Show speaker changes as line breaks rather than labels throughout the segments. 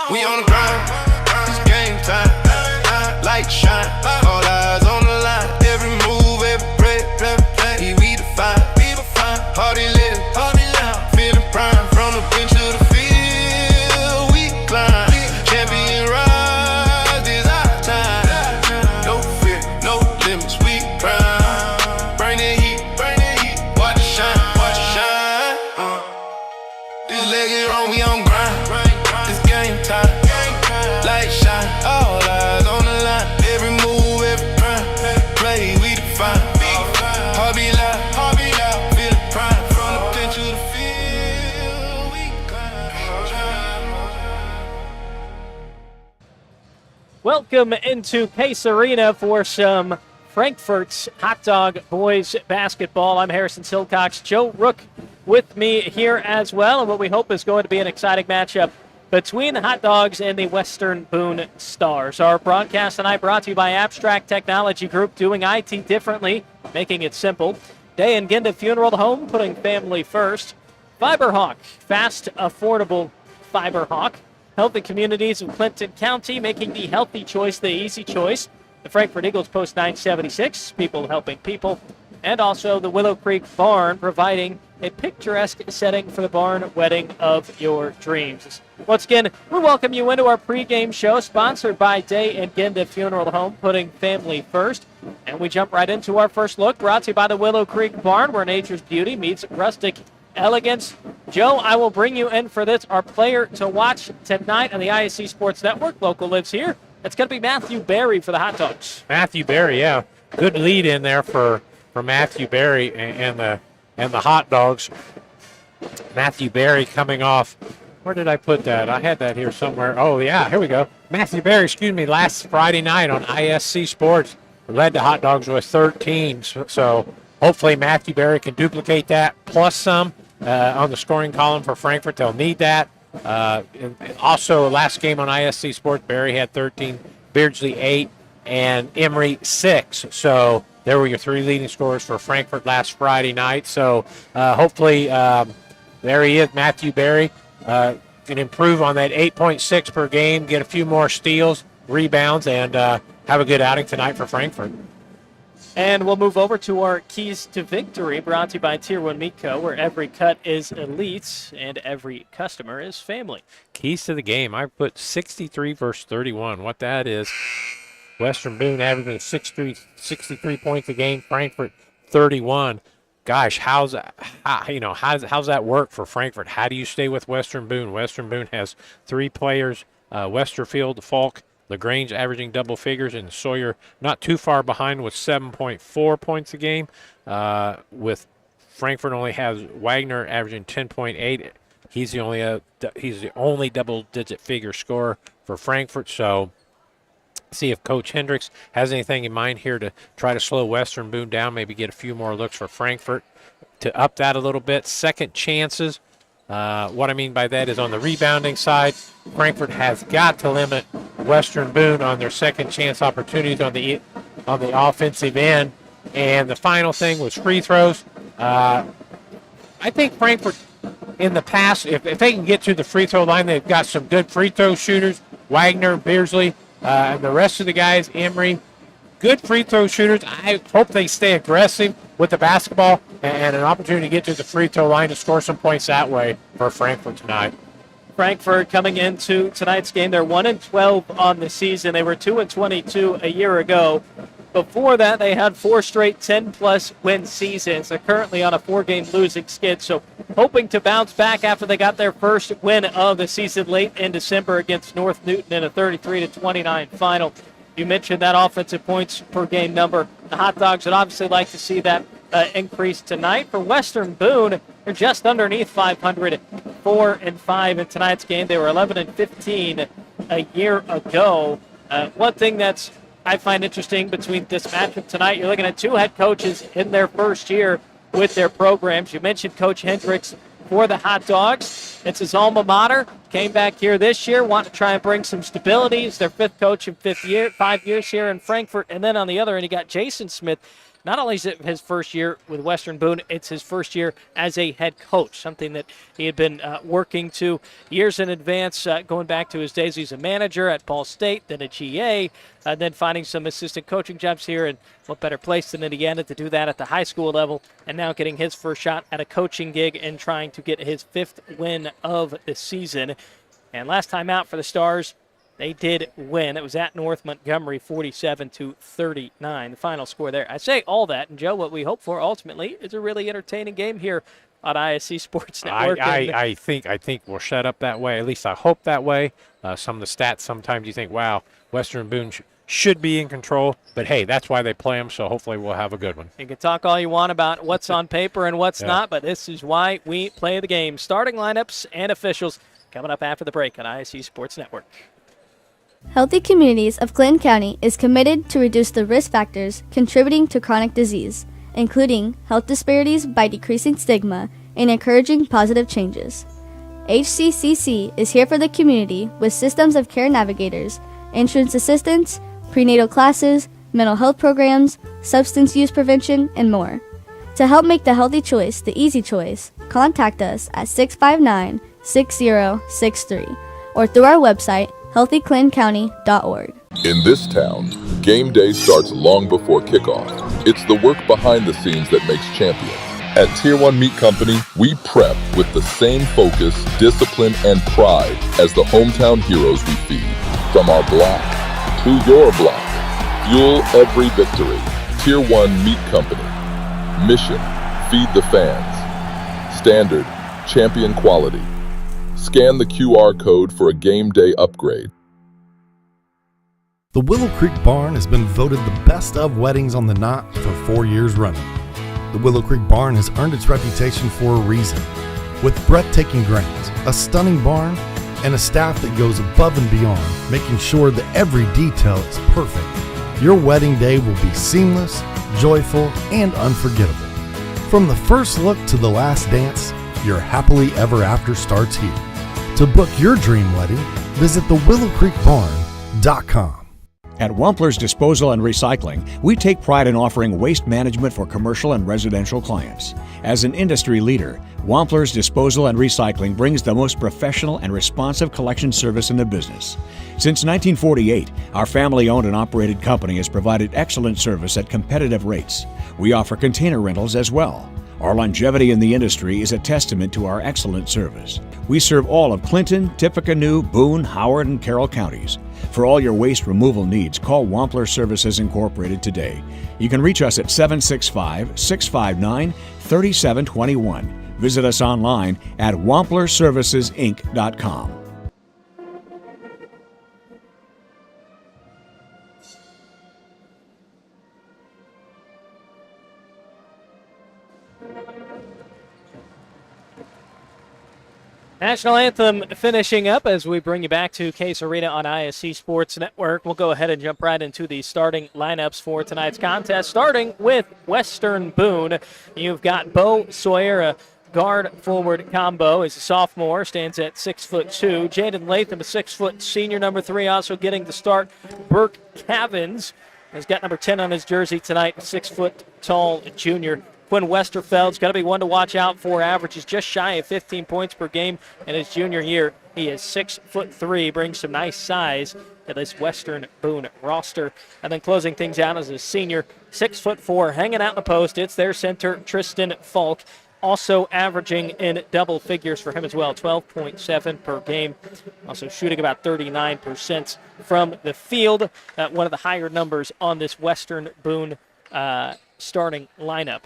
We on the grind, it's game time. Light shine, all eyes on the line. Every move, every play, we define. Hardy live, feeling prime. From the bench to the field, we climb. Champion rise, this our time. No fear, no limits, we prime. Bring the heat, watch it shine. This leg is on, we on grind. It's game time. Light shine, all eyes on the line. Every move, every play, we define. Heart be loud, feel the prime. From the bench to the field, we climb.
Welcome into Pace Arena for some Frankfort Hot Dog Boys basketball. I'm Harrison Silcox. Joe Rook with me here as well, and what we hope is going to be an exciting matchup between the Hot Dogs and the Western Boone Stars. Our broadcast tonight brought to you by Abstract Technology Group, doing IT differently, making it simple. Day and Ginda Funeral Home, putting family first. Fiberhawk, fast, affordable Fiberhawk. Healthy communities of Clinton County, making the healthy choice the easy choice. The Frankfort Eagles Post 976, people helping people. And also the Willow Creek Barn, providing a picturesque setting for the barn wedding of your dreams. Once again, we welcome you into our pregame show, sponsored by Day and Ginda Funeral Home, putting family first. And we jump right into our first look, brought to you by the Willow Creek Barn, where nature's beauty meets rustic elegance. Joe, I will bring you in for this. Our player to watch tonight on the ISC Sports Network, local lives here. It's going to be Matthew Berry for the Hot Dogs.
Matthew Berry, yeah. Good lead in there for Matthew Berry and the Hot Dogs. Matthew Berry coming off. Where did I put that? I had that here somewhere. Oh, yeah, here we go. Matthew Berry, last Friday night on ISC Sports led the Hot Dogs with 13. So hopefully Matthew Berry can duplicate that, plus some on the scoring column for Frankfort. They'll need that. And also, last game on ISC Sports, Berry had 13, Beardsley 8, and Emery 6. So there were your three leading scorers for Frankfort last Friday night. So hopefully there he is, Matthew Berry. Can improve on that 8.6 per game, get a few more steals, rebounds, and have a good outing tonight for Frankfort.
And we'll move over to our Keys to Victory, brought to you by Tier 1 Meat Co., where every cut is elite and every customer is family.
Keys to the game. I put 63 versus 31. What that is, Western Boone averaging 63 points a game, Frankfort 31. Gosh, how's that work for Frankfort? How do you stay with Western Boone? Western Boone has three players, Westerfield, Falk, LaGrange averaging double figures, and Sawyer not too far behind with 7.4 points a game. With Frankfort only has Wagner averaging 10.8. He's the only double-digit figure scorer for Frankfort. So see if Coach Hendricks has anything in mind here to try to slow Western Boone down, maybe get a few more looks for Frankfort to up that a little bit. Second chances. What I mean by that is on the rebounding side, Frankfort has got to limit Western Boone on their second chance opportunities on the offensive end. And the final thing was free throws. I think Frankfort in the past, if they can get to the free throw line, they've got some good free throw shooters. Wagner, Beardsley, and the rest of the guys, Emery, good free throw shooters. I hope they stay aggressive with the basketball and an opportunity to get to the free throw line to score some points that way for Frankfort tonight.
Frankfort coming into tonight's game, they're 1-12 on the season. They were 2-22 a year ago. Before that, they had four straight 10-plus win seasons. They're currently on a four-game losing skid, so hoping to bounce back after they got their first win of the season late in December against North Newton in a 33-29 final. You mentioned that offensive points per game number. The Hot Dogs would obviously like to see that increase tonight. For Western Boone, they're just underneath 500, 4-5 in tonight's game. They were 11-15 a year ago. One thing that's I find interesting between this matchup tonight, you're looking at two head coaches in their first year with their programs. You mentioned Coach Hendricks for the Hot Dogs. It's his alma mater. came back here this year, want to try and bring some stability. He's their 5th coach in 5 years here in Frankfort. And then on the other end, you got Jason Smith. Not only is it his first year with Western Boone, it's his first year as a head coach, something that he had been working to years in advance, going back to his days as a manager at Ball State, then at GA, then finding some assistant coaching jobs here. And what better place than Indiana to do that at the high school level, and now getting his first shot at a coaching gig and trying to get his 5th win of the season. And last time out for the Stars, they did win. It was at North Montgomery, 47-39, the final score there. I say all that, and Joe, what we hope for ultimately is a really entertaining game here on ISC Sports Network.
I think we'll shut up that way. At least I hope that way. Some of the stats, sometimes you think, wow, Western Boone should be in control, but hey, that's why they play them, so hopefully we'll have a good one.
You can talk all you want about what's on paper and what's not, but this is why we play the game. Starting lineups and officials coming up after the break on ISC Sports Network.
Healthy Communities of Clinton County is committed to reduce the risk factors contributing to chronic disease, including health disparities by decreasing stigma and encouraging positive changes. HCCC is here for the community with systems of care navigators, insurance assistance, prenatal classes, mental health programs, substance use prevention, and more. To help make the healthy choice the easy choice, contact us at 659-6063 or through our website, healthyclintoncounty.org.
In this town, game day starts long before kickoff. It's the work behind the scenes that makes champions. At Tier 1 Meat Company, we prep with the same focus, discipline, and pride as the hometown heroes we feed. From our block to your block, fuel every victory. Tier 1 Meat Company. Mission, feed the fans. Standard, champion quality. Scan the QR code for a game day upgrade.
The Willow Creek Barn has been voted the best of weddings on the knot for 4 years running. The Willow Creek Barn has earned its reputation for a reason. With breathtaking grounds, a stunning barn, and a staff that goes above and beyond, making sure that every detail is perfect, your wedding day will be seamless, joyful, and unforgettable. From the first look to the last dance, your happily ever after starts here. To book your dream wedding, visit thewillowcreekbarn.com.
At Wampler's Disposal and Recycling, we take pride in offering waste management for commercial and residential clients. As an industry leader, Wampler's Disposal and Recycling brings the most professional and responsive collection service in the business. Since 1948, our family-owned and operated company has provided excellent service at competitive rates. We offer container rentals as well. Our longevity in the industry is a testament to our excellent service. We serve all of Clinton, Tippecanoe, Boone, Howard, and Carroll counties. For all your waste removal needs, call Wampler Services Incorporated today. You can reach us at 765-659-3721. Visit us online at wamplerservicesinc.com.
National Anthem finishing up as we bring you back to Case Arena on ISC Sports Network. We'll go ahead and jump right into the starting lineups for tonight's contest, starting with Western Boone. You've got Bo Sawyer, a guard-forward combo. He's a sophomore, stands at 6'2". Jaden Latham, a 6-foot senior, number 3, also getting the start. Burke Cavins has got number 10 on his jersey tonight, 6-foot tall junior. Quinn Westerfeld's got to be one to watch out for. Averages just shy of 15 points per game in his junior year. He is 6'3", brings some nice size to this Western Boone roster. And then closing things out as a senior, 6'4", hanging out in the post. It's their center, Tristan Falk, also averaging in double figures for him as well, 12.7 per game. Also shooting about 39% from the field. One of the higher numbers on this Western Boone starting lineup.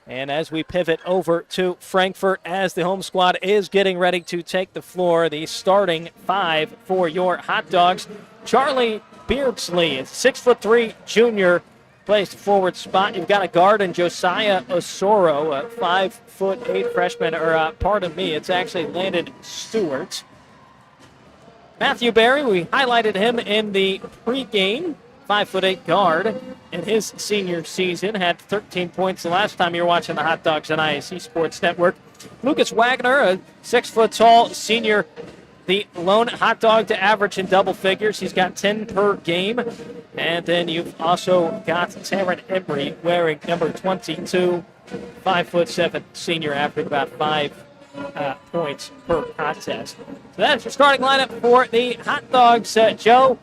And as we pivot over to Frankfort, as the home squad is getting ready to take the floor, the starting 5 for your Hot Dogs. Charlie Beardsley, 6'3" junior, plays the forward spot. You've got a guard in Josiah Osoro, a 5'8" freshman, or pardon me, it's actually Landon Stewart. Matthew Berry, we highlighted him in the pregame. 5'8" guard in his senior season, had 13 points the last time you were watching the Hot Dogs on ISC Sports Network. Lucas Wagner, a 6-foot tall senior the lone hot dog to average in double figures. He's got 10 per game. And then you've also got Taryn Emery wearing number 22, 5'7" senior, averaging about 5 points per contest. So that's your starting lineup for the hot dogs. Joe,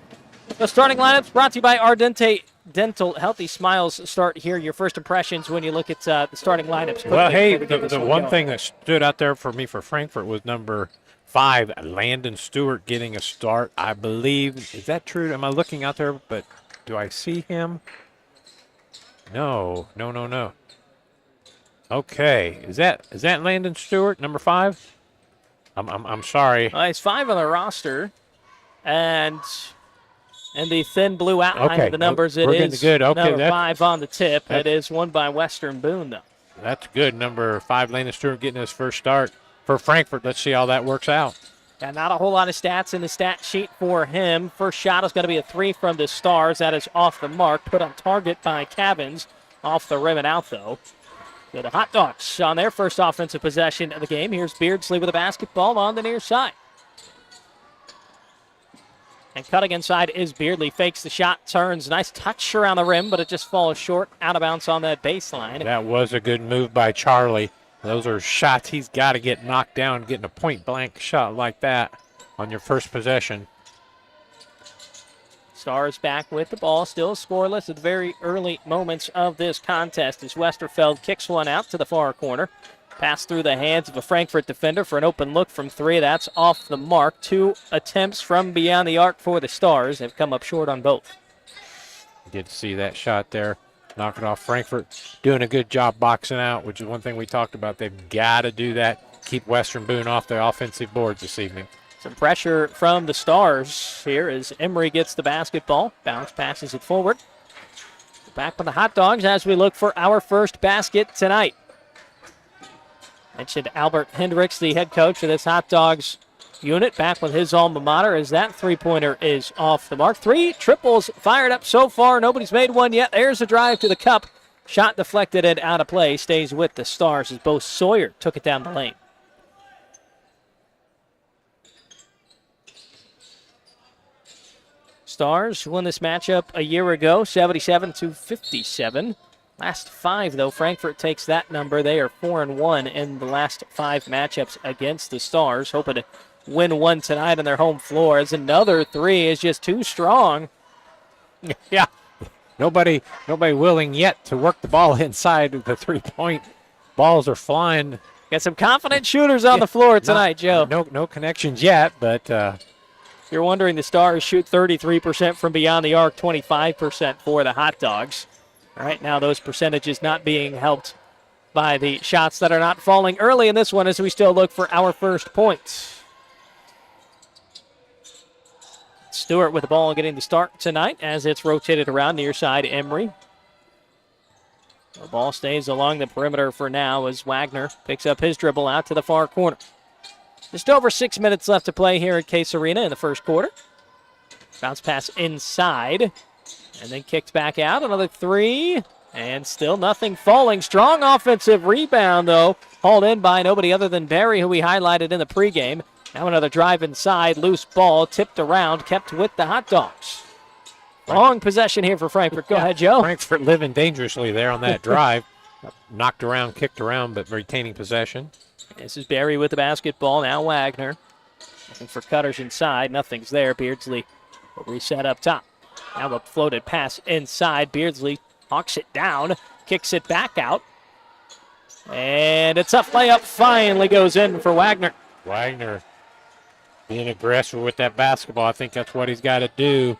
the starting lineups brought to you by Ardente Dental. Healthy smiles start here. Your first impressions when you look at the starting lineups.
Well, hey, the one thing that stood out there for me for Frankfort was number 5, Landon Stewart, getting a start. I believe, is that true? Am I looking out there? But do I see him? No. Okay, is that Landon Stewart, number 5? I'm sorry.
He's 5 on the roster, and the thin blue outline of the numbers, it is
good. Okay,
number 5 on the tip. It is won by Western Boone, though.
That's good. Number 5, Landon Stewart, getting his first start for Frankfort. Let's see how that works out.
Yeah, not a whole lot of stats in the stat sheet for him. First shot is going to be a 3 from the Stars. That is off the mark, put on target by Cavins. Off the rim and out, though. So the Hot Dogs on their first offensive possession of the game. Here's Beardsley with a basketball on the near side. And cutting inside is Beardley. Fakes the shot, turns. Nice touch around the rim, but it just falls short, out of bounds on that baseline.
That was a good move by Charlie. Those are shots he's got to get knocked down, getting a point-blank shot like that on your first possession.
Stars back with the ball, still scoreless at the very early moments of this contest as Westerfeld kicks one out to the far corner. Pass through the hands of a Frankfort defender for an open look from 3. That's off the mark. 2 attempts from beyond the arc for the Stars. They've come up short on both.
Did see that shot there. Knock it off. Frankfort doing a good job boxing out, which is one thing we talked about. They've got to do that. Keep Western Boone off their offensive boards this evening.
Some pressure from the Stars here as Emery gets the basketball. Bounce passes it forward. Back with the Hot Dogs as we look for our first basket tonight. Mentioned Albert Hendricks, the head coach of this Hot Dogs unit, back with his alma mater as that three-pointer is off the mark. 3 triples fired up so far. Nobody's made one yet. There's a drive to the cup. Shot deflected and out of play. Stays with the Stars as Bo Sawyer took it down the lane. Stars won this matchup a year ago, 77-57. Last 5, though, Frankfort takes that number. They are 4-1 in the last 5 matchups against the Stars. Hoping to win one tonight on their home floor as another 3 is just too strong.
Yeah, nobody willing yet to work the ball inside the 3-point. Balls are flying.
Got some confident shooters on the floor tonight, Joe.
No connections yet, but
you're wondering, the Stars shoot 33% from beyond the arc, 25% for the Hot Dogs. Right now, those percentages not being helped by the shots that are not falling early in this one as we still look for our first points. Stewart with the ball getting the start tonight as it's rotated around near side Emery. The ball stays along the perimeter for now as Wagner picks up his dribble out to the far corner. Just over 6 minutes left to play here at Case Arena in the first quarter. Bounce pass inside. And then kicked back out. Another 3. And still nothing falling. Strong offensive rebound, though. Hauled in by nobody other than Barry, who we highlighted in the pregame. Now another drive inside. Loose ball. Tipped around. Kept with the Hot Dogs. Long possession here for Frankfort. Go ahead, Joe.
Frankfort living dangerously there on that drive. Knocked around, kicked around, but retaining possession.
This is Barry with the basketball. Now Wagner. Looking for cutters inside. Nothing's there. Beardsley will reset up top. Now a floated pass inside. Beardsley hawks it down, kicks it back out. And a tough layup finally goes in for Wagner.
Wagner being aggressive with that basketball. I think that's what he's got to do.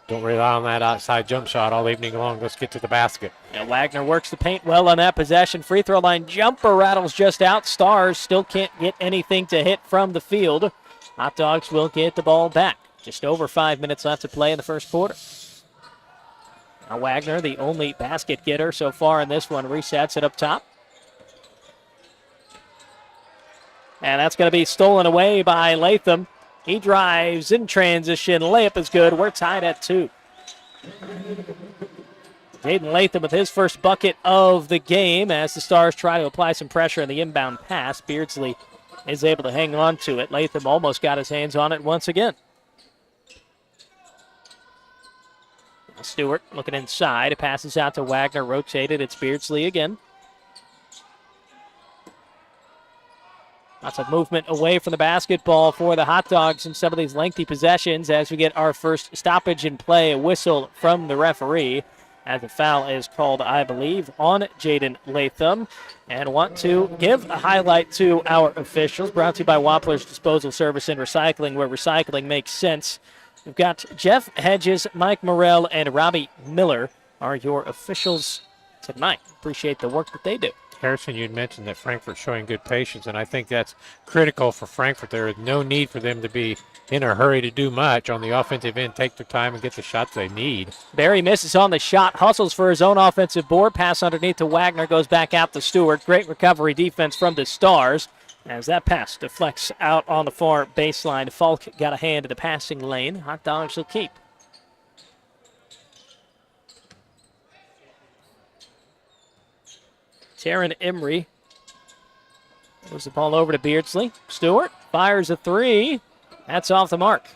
Don't rely on that outside jump shot all evening long. Let's get to the basket.
And Wagner works the paint well on that possession. Free throw line jumper rattles just out. Stars still can't get anything to hit from the field. Hot Dogs will get the ball back. Just over 5 minutes left to play in the first quarter. Now Wagner, the only basket getter so far in this one, resets it up top. And that's going to be stolen away by Latham. He drives in transition. Layup is good. We're tied at 2. Jaden Latham with his first bucket of the game as the Stars try to apply some pressure in the inbound pass. Beardsley is able to hang on to it. Latham almost got his hands on it once again. Stewart looking inside. It passes out to Wagner. Rotated. It's Beardsley again. Lots of movement away from the basketball for the Hot Dogs in some of these lengthy possessions as we get our first stoppage in play. A whistle from the referee as the foul is called, I believe, on Jaden Latham. And want to give a highlight to our officials, brought to you by Wampler's Disposal Service and Recycling, where recycling makes sense. We've got Jeff Hedges, Mike Morrell, and Robbie Miller are your officials tonight. Appreciate the work that they do.
Harrison, you'd mentioned that Frankfort's showing good patience, and I think that's critical for Frankfort. There is no need for them to be in a hurry to do much on the offensive end. Take their time and get the shots they need.
Barry misses on the shot, hustles for his own offensive board. Pass underneath to Wagner, goes back out to Stewart. Great recovery defense from the Stars as that pass deflects out on the far baseline. Falk got a hand in the passing lane. Hot Dogs will keep. Taryn Emery moves the ball over to Beardsley. Stewart fires a three. That's off the mark.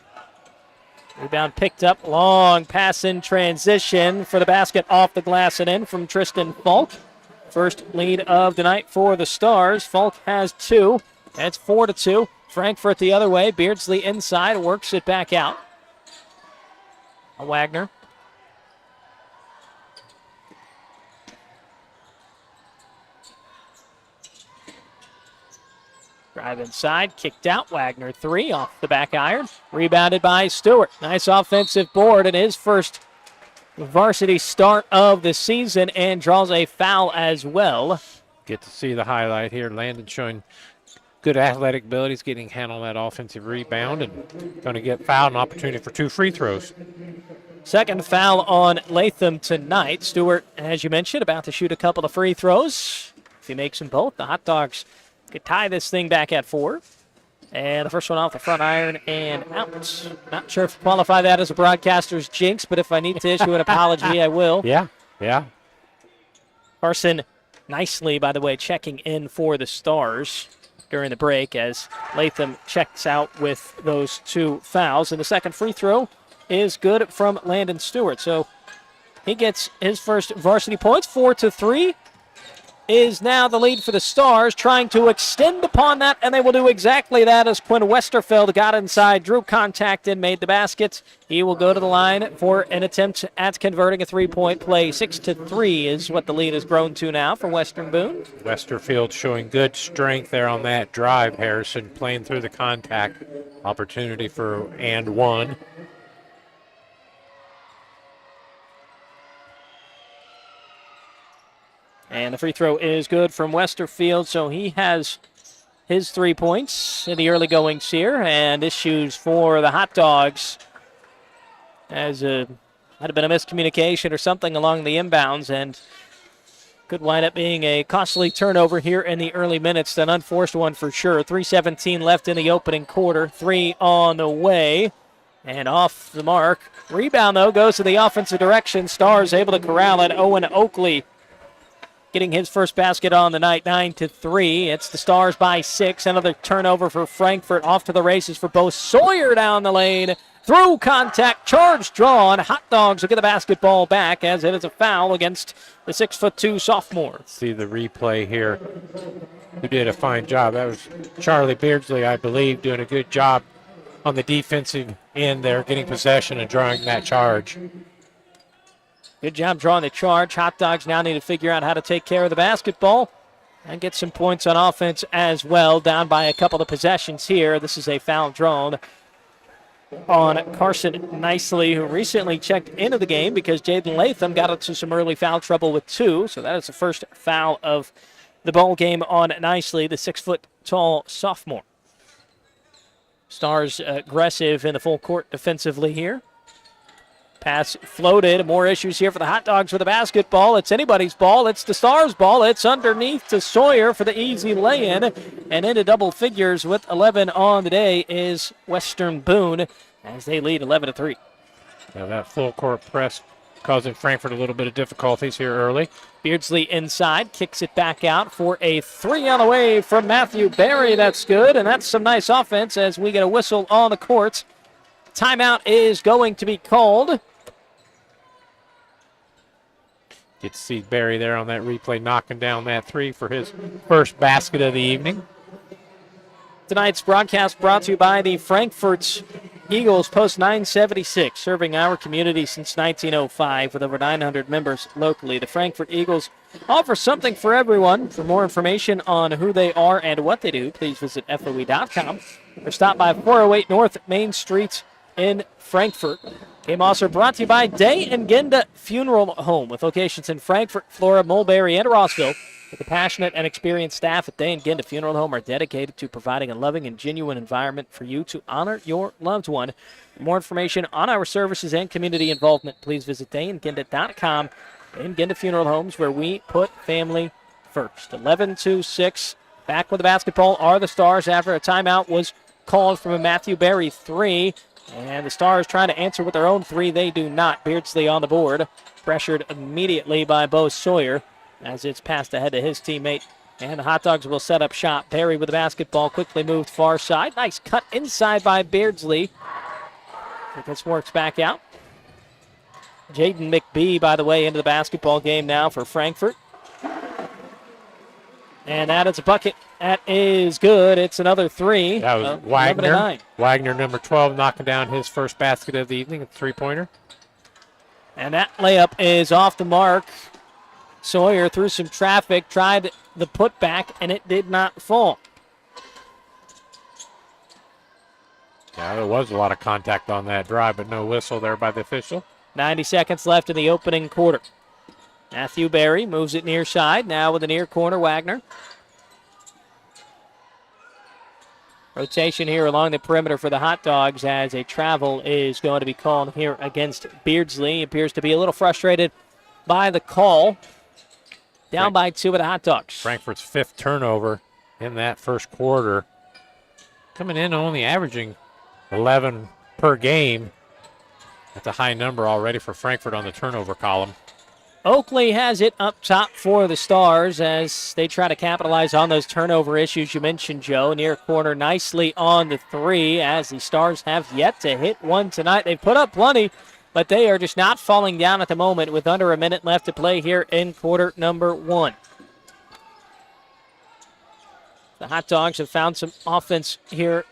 Rebound picked up. Long pass in transition for the basket off the glass and in from Tristan Falk. First lead of the night for the Stars. Falk has two. That's 4-2. Frankfort the other way. Beardsley inside. Works it back out. Wagner. Drive inside, kicked out. Wagner three off the back iron. Rebounded by Stewart. Nice offensive board and his first varsity start of the season and draws a foul as well.
Get to see the highlight here. Landon showing good athletic abilities, getting handle that offensive rebound, and going to get fouled, an opportunity for 2 free throws.
Second foul on Latham tonight. Stewart, as you mentioned, about to shoot a couple of free throws. If he makes them both, the Hot Dogs could tie this thing back at 4. And the first one off the front iron and out. Not sure if you qualify that as a broadcaster's jinx, but if I need to issue an apology, I will.
Yeah.
Carson nicely, by the way, checking in for the Stars during the break as Latham checks out with those 2 fouls. And the second free throw is good from Landon Stewart. So he gets his first varsity points. 4-3 is now the lead for the Stars, trying to extend upon that, and they will do exactly that as Quinn Westerfeld got inside, drew contact, and made the basket. He will go to the line for an attempt at converting a 3-point play. 6-3 is what the lead has grown to now for Western Boone.
Westerfield showing good strength there on that drive. Harrison playing through the contact. Opportunity for and one.
And the free throw is good from Westerfield, so he has his 3 points in the early goings here. And issues for the Hot Dogs as might have been a miscommunication or something along the inbounds, and could wind up being a costly turnover here in the early minutes. An unforced one for sure. 3:17 left in the opening quarter. 3 on the way. And off the mark. Rebound, though, goes to the offensive direction. Stars able to corral it. Owen Oakley getting his first basket on the night, 9-3. It's the Stars by 6. Another turnover for Frankfort. Off to the races for Bo Sawyer down the lane. Through contact, charge drawn. Hot Dogs will get the basketball back as it is a foul against the 6'2" sophomore.
See the replay here. Who did a fine job. That was Charlie Beardsley, I believe, doing a good job on the defensive end there, getting possession and drawing that charge.
Good job drawing the charge. Hot Dogs now need to figure out how to take care of the basketball and get some points on offense as well. Down by a couple of possessions here. This is a foul drawn on Carson Nicely, who recently checked into the game because Jaden Latham got into some early foul trouble with 2. So that is the first foul of the ball game on Nicely, the 6-foot-tall sophomore. Stars aggressive in the full court defensively here. Pass floated. More issues here for the Hot Dogs with the basketball. It's anybody's ball. It's the Stars' ball. It's underneath to Sawyer for the easy lay-in. And into double figures with 11 on the day is Western Boone as they lead 11-3.
Now that full court press causing Frankfort a little bit of difficulties here early.
Beardsley inside, kicks it back out for a 3 on the way from Matthew Barry. That's good, and that's some nice offense as we get a whistle on the court. Timeout is going to be called.
Get to see Barry there on that replay knocking down that 3 for his first basket of the evening.
Tonight's broadcast brought to you by the Frankfort Eagles, Post 976, serving our community since 1905 with over 900 members locally. The Frankfort Eagles offer something for everyone. For more information on who they are and what they do, please visit FOE.com or stop by 408 North Main Street in Frankfort. Game also brought to you by Day and Genda Funeral Home with locations in Frankfort, Flora, Mulberry, and Rossville. The passionate and experienced staff at Day and Genda Funeral Home are dedicated to providing a loving and genuine environment for you to honor your loved one. For more information on our services and community involvement, please visit dayandgenda.com. Day and Genda Funeral Homes, where we put family first. 11-6. Back with the basketball are the Stars after a timeout was called from a Matthew Barry 3. And the Stars trying to answer with their own 3. They do not. Beardsley on the board. Pressured immediately by Bo Sawyer as it's passed ahead to his teammate. And the Hot Dogs will set up shop. Barry with the basketball, quickly moved far side. Nice cut inside by Beardsley. This works back out. Jaden McBee, by the way, into the basketball game now for Frankfort. And that is a bucket. That is good. It's another 3.
That was Wagner. Wagner, number 12, knocking down his first basket of the evening, a three-pointer.
And that layup is off the mark. Sawyer through some traffic, tried the putback, and it did not fall.
Yeah, there was a lot of contact on that drive, but no whistle there by the official.
90 seconds left in the opening quarter. Matthew Barry moves it near side, now with the near corner, Wagner. Rotation here along the perimeter for the Hot Dogs as a travel is going to be called here against Beardsley. He appears to be a little frustrated by the call. Down by 2 with the Hot Dogs.
Frankfort's 5th turnover in that first quarter. Coming in only averaging 11 per game. That's a high number already for Frankfort on the turnover column.
Oakley has it up top for the Stars as they try to capitalize on those turnover issues you mentioned, Joe. Near corner nicely on the 3 as the Stars have yet to hit one tonight. They've put up plenty, but they are just not falling down at the moment with under a minute left to play here in quarter number 1. The Hot Dogs have found some offense here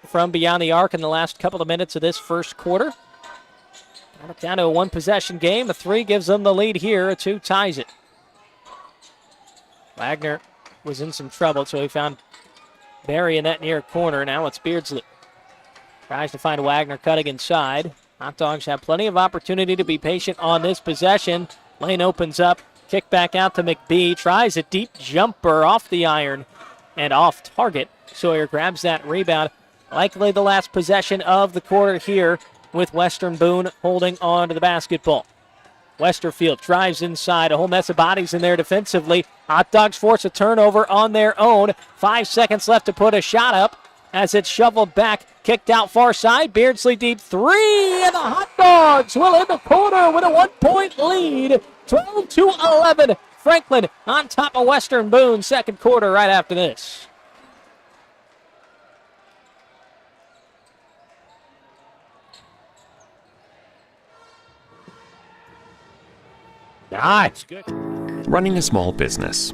from beyond the arc in the last couple of minutes of this first quarter. Down to a 1-possession game. A 3 gives them the lead here. A 2 ties it. Wagner was in some trouble, so he found Barry in that near corner. Now it's Beardsley. Tries to find Wagner cutting inside. Hot Dogs have plenty of opportunity to be patient on this possession. Lane opens up. Kick back out to McBee. Tries a deep jumper off the iron and off target. Sawyer grabs that rebound. Likely the last possession of the quarter here with Western Boone holding on to the basketball. Westerfield drives inside. A whole mess of bodies in there defensively. Hot Dogs force a turnover on their own. 5 seconds left to put a shot up as it's shoveled back. Kicked out far side. Beardsley deep 3. And the Hot Dogs will end the quarter with a 1-point lead. 12-11. Franklin on top of Western Boone. Second quarter right after this.
Nice, good.
Running a small business.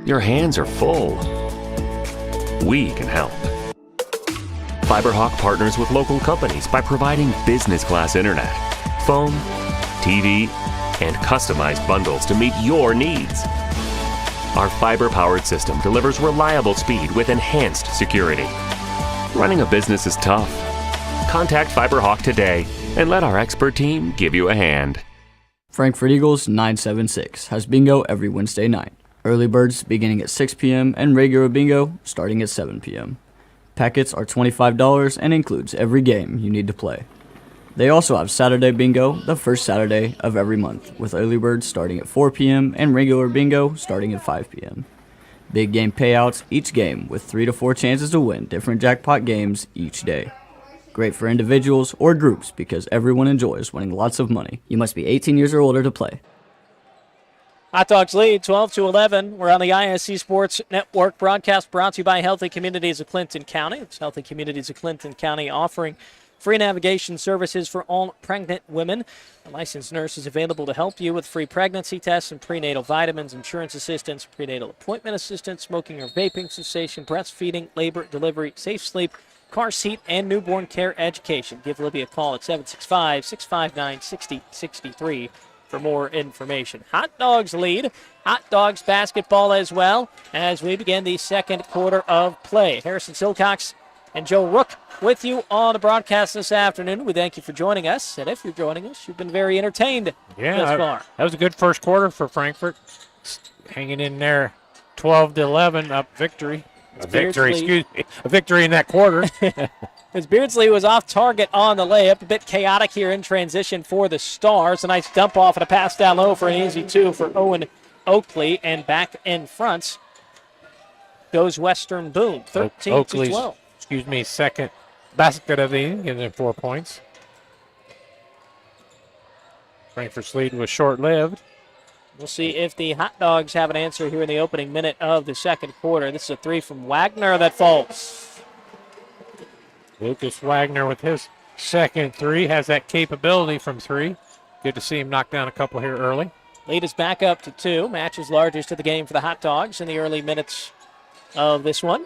Your hands are full. We can help. FiberHawk partners with local companies by providing business-class internet, phone, TV, and customized bundles to meet your needs. Our fiber-powered system delivers reliable speed with enhanced security. Running a business is tough. Contact FiberHawk today and let our expert team give you a hand.
Frankfort Eagles 976 has bingo every Wednesday night. Early birds beginning at 6 p.m. and regular bingo starting at 7 p.m. Packets are $25 and includes every game you need to play. They also have Saturday bingo the first Saturday of every month, with early birds starting at 4 p.m. and regular bingo starting at 5 p.m. Big game payouts each game with 3 to 4 chances to win different jackpot games each day. Great for individuals or groups because everyone enjoys winning lots of money. You must be 18 years or older to play.
Hot Dogs lead 12-11. We're on the ISC Sports Network. Broadcast brought to you by Healthy Communities of Clinton County. It's Healthy Communities of Clinton County offering free navigation services for all pregnant women. A licensed nurse is available to help you with free pregnancy tests and prenatal vitamins, insurance assistance, prenatal appointment assistance, smoking or vaping cessation, breastfeeding, labor, delivery, safe sleep, car seat, and newborn care education. Give Libby a call at 765-659-6063 for more information. Hot Dogs lead. Hot Dogs basketball as well as we begin the second quarter of play. Harrison Silcox and Joe Rook with you on the broadcast this afternoon. We thank you for joining us. And if you're joining us, you've been very entertained thus far.
That was a good first quarter for Frankfort. Hanging in there 12-11 up victory. A victory in that quarter.
As Beardsley was off target on the layup, a bit chaotic here in transition for the Stars. A nice dump off and a pass down low for an easy two for Owen Oakley. And back in front goes Western Boone, 13-12.
Second basket of the inning, getting in 4 points. Frankfort's lead was short-lived.
We'll see if the Hot Dogs have an answer here in the opening minute of the second quarter. This is a three from Wagner that falls.
Lucas Wagner with his second three has that capability from three. Good to see him knock down a couple here early.
Lead is back up to 2. Matches largest of the game for the Hot Dogs in the early minutes of this one.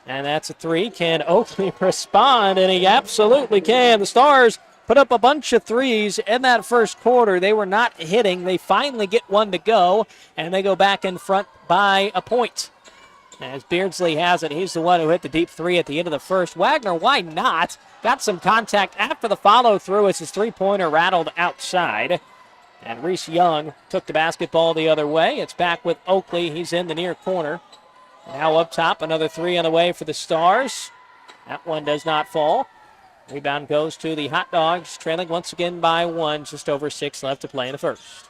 And that's a 3. Can Oakley respond? And he absolutely can. The Stars put up a bunch of threes in that first quarter. They were not hitting. They finally get one to go, and they go back in front by a point. As Beardsley has it, he's the one who hit the deep 3 at the end of the first. Wagner, why not? Got some contact after the follow-through as his three-pointer rattled outside. And Reese Young took the basketball the other way. It's back with Oakley. He's in the near corner. Now up top, another 3 on the way for the Stars. That one does not fall. Rebound goes to the Hot Dogs, trailing once again by 1, just over 6 left to play in the first.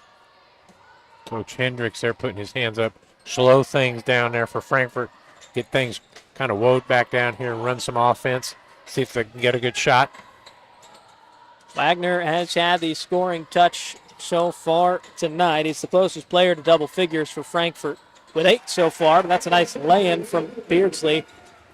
Coach Hendricks there putting his hands up, slow things down there for Frankfort, get things kind of woed back down here and run some offense, see if they can get a good shot.
Wagner has had the scoring touch so far tonight. He's the closest player to double figures for Frankfort with 8 so far, but that's a nice lay-in from Beardsley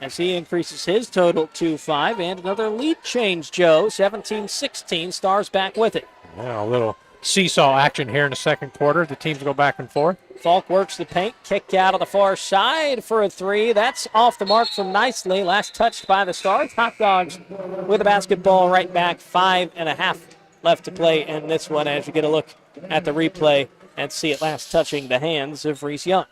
as he increases his total to 5. And another lead change, Joe, 17-16. Stars back with it.
Yeah, a little seesaw action here in the second quarter. The teams go back and forth.
Falk works the paint, kick out on the far side for a 3. That's off the mark from Nicely. Last touched by the Stars. Hot Dogs with the basketball right back. 5.5 left to play in this one as you get a look at the replay and see it last touching the hands of Reese Young.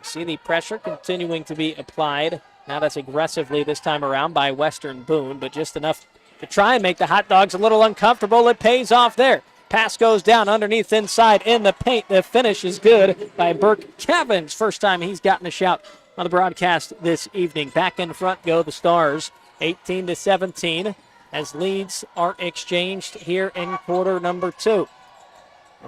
See the pressure continuing to be applied. Not as aggressively this time around by Western Boone, but just enough to try and make the Hot Dogs a little uncomfortable. It pays off there. Pass goes down underneath inside in the paint. The finish is good by Burke Cavins. First time he's gotten a shout on the broadcast this evening. Back in front go the Stars, 18-17, as leads are exchanged here in quarter number 2.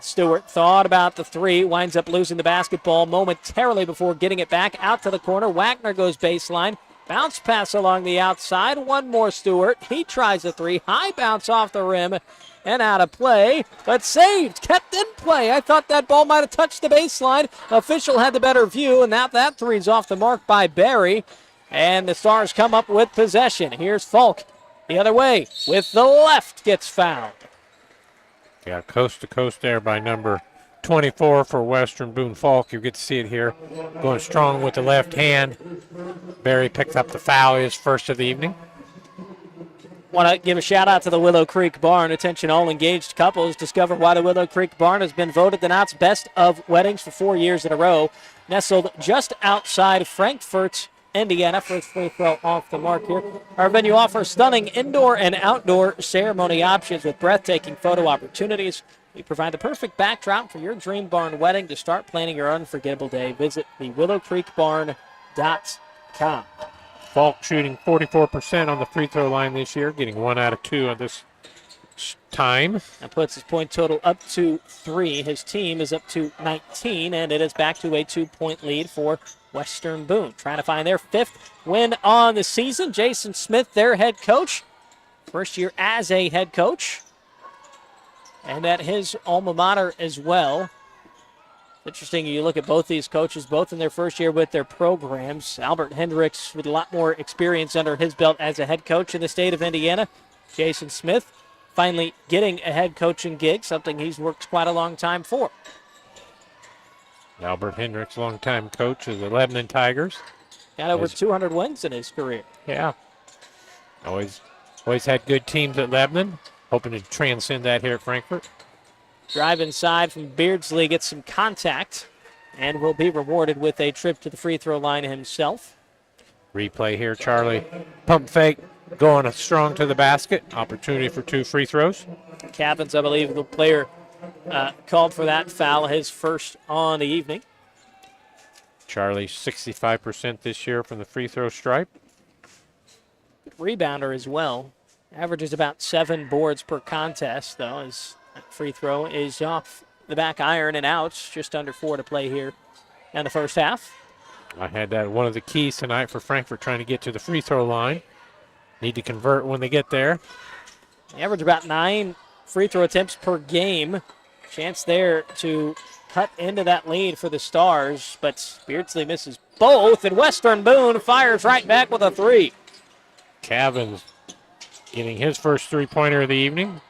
Stewart thought about the 3, winds up losing the basketball momentarily before getting it back out to the corner. Wagner goes baseline, bounce pass along the outside. One more Stewart. He tries a 3, high bounce off the rim and out of play, but saved, kept in play. I thought that ball might have touched the baseline. Official had the better view, and now that 3's off the mark by Barry. And the Stars come up with possession. Here's Falk the other way with the left, gets fouled.
Yeah, coast to coast there by number 24 for Western Boone Falk. You get to see it here. Going strong with the left hand. Barry picks up the foul, his first of the evening.
Want to give a shout out to the Willow Creek Barn. Attention all engaged couples. Discover why the Willow Creek Barn has been voted the Knott's Best of Weddings for 4 years in a row. Nestled just outside Frankfort, Indiana. First free throw off the mark here. Our venue offers stunning indoor and outdoor ceremony options with breathtaking photo opportunities. We provide the perfect backdrop for your dream barn wedding. To start planning your unforgettable day, visit thewillowcreekbarn.com.
Falk shooting 44% on the free throw line this year, getting 1 out of 2 on this time.
That puts his point total up to 3. His team is up to 19, and it is back to a 2-point lead for Western Boone. Trying to find their 5th win on the season. Jason Smith, their head coach. First year as a head coach. And at his alma mater as well. Interesting, you look at both these coaches, both in their first year with their programs. Albert Hendricks with a lot more experience under his belt as a head coach in the state of Indiana. Jason Smith finally getting a head coaching gig, something he's worked quite a long time for.
Albert Hendricks, longtime coach of the Lebanon Tigers.
Got over 200 wins in his career.
Yeah. Always had good teams at Lebanon. Hoping to transcend that here at Frankfort.
Drive inside from Beardsley, gets some contact, and will be rewarded with a trip to the free throw line himself.
Replay here, Charlie. Pump fake, going strong to the basket. Opportunity for 2 free throws.
Cavins, I believe, the player called for that foul, his first on the evening.
Charlie, 65% this year from the free throw stripe.
Rebounder as well. Averages about 7 boards per contest, though, as that free throw is off the back iron and out. Just under 4 to play here in the first half.
I had that one of the keys tonight for Frankfort, trying to get to the free throw line. Need to convert when they get there.
They average about 9 free throw attempts per game. Chance there to cut into that lead for the Stars, but Beardsley misses both, and Western Boone fires right back with a 3.
Cavins getting his first 3-pointer of the evening.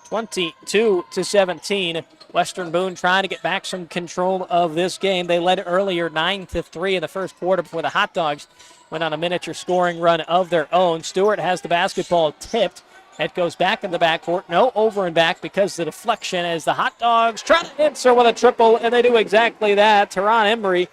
22-17. Western Boone trying to get back some control of this game. They led earlier 9-3 in the first quarter before the Hot Dogs went on a miniature scoring run of their own. Stewart has the basketball tipped. It goes back in the backcourt. No over and back because of the deflection as the Hot Dogs try to answer with a triple, and they do exactly that. Teron Embry,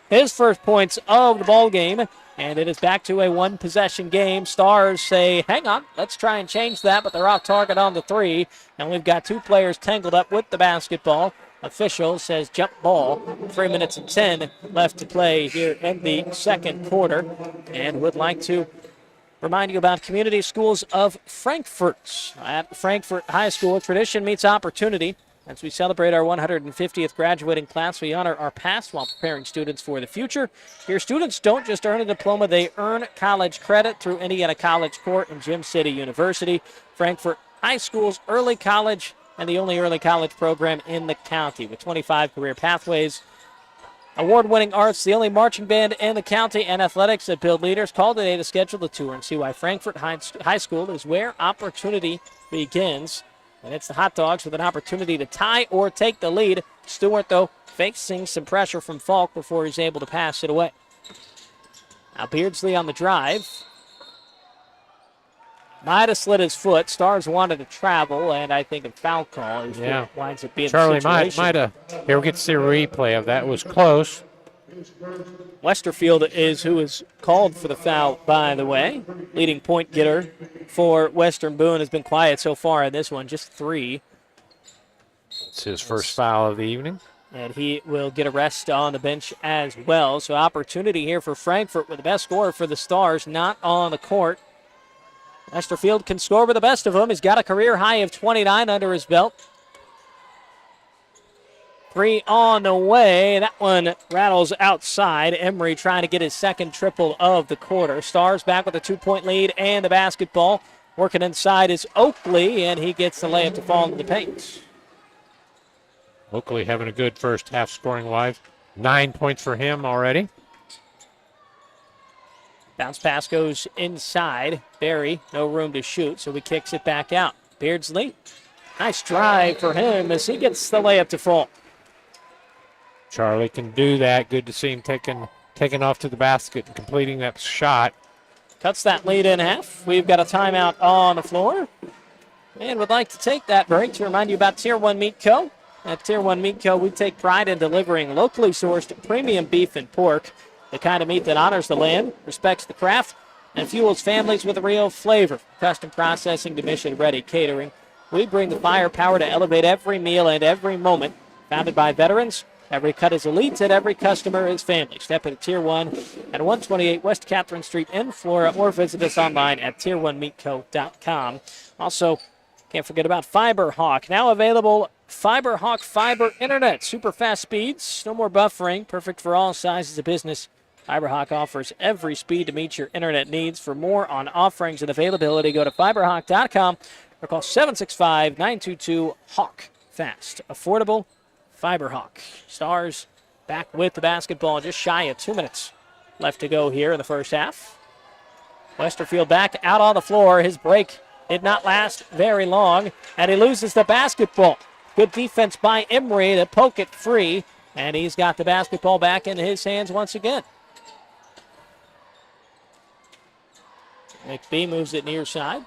his first points of the ball game, and it is back to a 1-possession game. Stars say, hang on, let's try and change that, but they're off target on the 3, and we've got 2 players tangled up with the basketball. Official says jump ball. 3 minutes and 10 left to play here in the second quarter, and would like to remind you about Community Schools of Frankfort. At Frankfort High School, tradition meets opportunity. As we celebrate our 150th graduating class, we honor our past while preparing students for the future. Here, students don't just earn a diploma, they earn college credit through Indiana College Court and Gym City University. Frankfort High School's early college and the only early college program in the county with 25 career pathways. Award-winning arts, the only marching band in the county, and athletics that build leaders. Call today to schedule the tour and see why Frankfort High School is where opportunity begins. And it's the Hot Dogs with an opportunity to tie or take the lead. Stewart, though, facing some pressure from Falk before he's able to pass it away. Now Beardsley on the drive. Might have slid his foot. Stars wanted to travel, and I think a foul call is what winds up being
Charlie
the situation.
might have. Here we get to see a replay of that. It was close.
Westerfield is who is called for the foul, by the way. Leading point getter for Western Boone has been quiet so far in this one, just 3.
It's his first foul of the evening.
And he will get a rest on the bench as well. So opportunity here for Frankfort with the best scorer for the Stars, not on the court. Westerfield can score with the best of them. He's got a career high of 29 under his belt. 3 on the way. That one rattles outside. Emery trying to get his second triple of the quarter. Stars back with a 2-point lead and the basketball. Working inside is Oakley, and he gets the layup to fall into the paint.
Oakley having a good first half scoring-wise. 9 points for him already.
Bounce pass goes inside. Barry, no room to shoot, so he kicks it back out. Beardsley, nice drive for him as he gets the layup to fall.
Charlie can do that. Good to see him taking off to the basket and completing that shot.
Cuts that lead in half. We've got a timeout on the floor. And would like to take that break to remind you about Tier 1 Meat Co. At Tier 1 Meat Co., we take pride in delivering locally sourced premium beef and pork, the kind of meat that honors the land, respects the craft, and fuels families with a real flavor. Custom processing to mission-ready catering. We bring the firepower to elevate every meal and every moment. Founded by veterans, every cut is elite and every customer is family. Step into Tier 1 at 128 West Catherine Street in Flora, or visit us online at tier1meatco.com. Also, Can't forget about FiberHawk. Now available FiberHawk Fiber Internet. Super fast speeds, no more buffering, perfect for all sizes of business. FiberHawk offers every speed to meet your internet needs. For more on offerings and availability, go to fiberhawk.com or call 765-922-HAWK. Fast, affordable, FiberHawk. Stars back with the basketball, just shy of 2 minutes left to go here in the first half. Westerfield back out on the floor. His break did not last very long, and he loses the basketball. Good defense by Emery to poke it free, and he's got the basketball back in his hands once again. McBee moves it near side.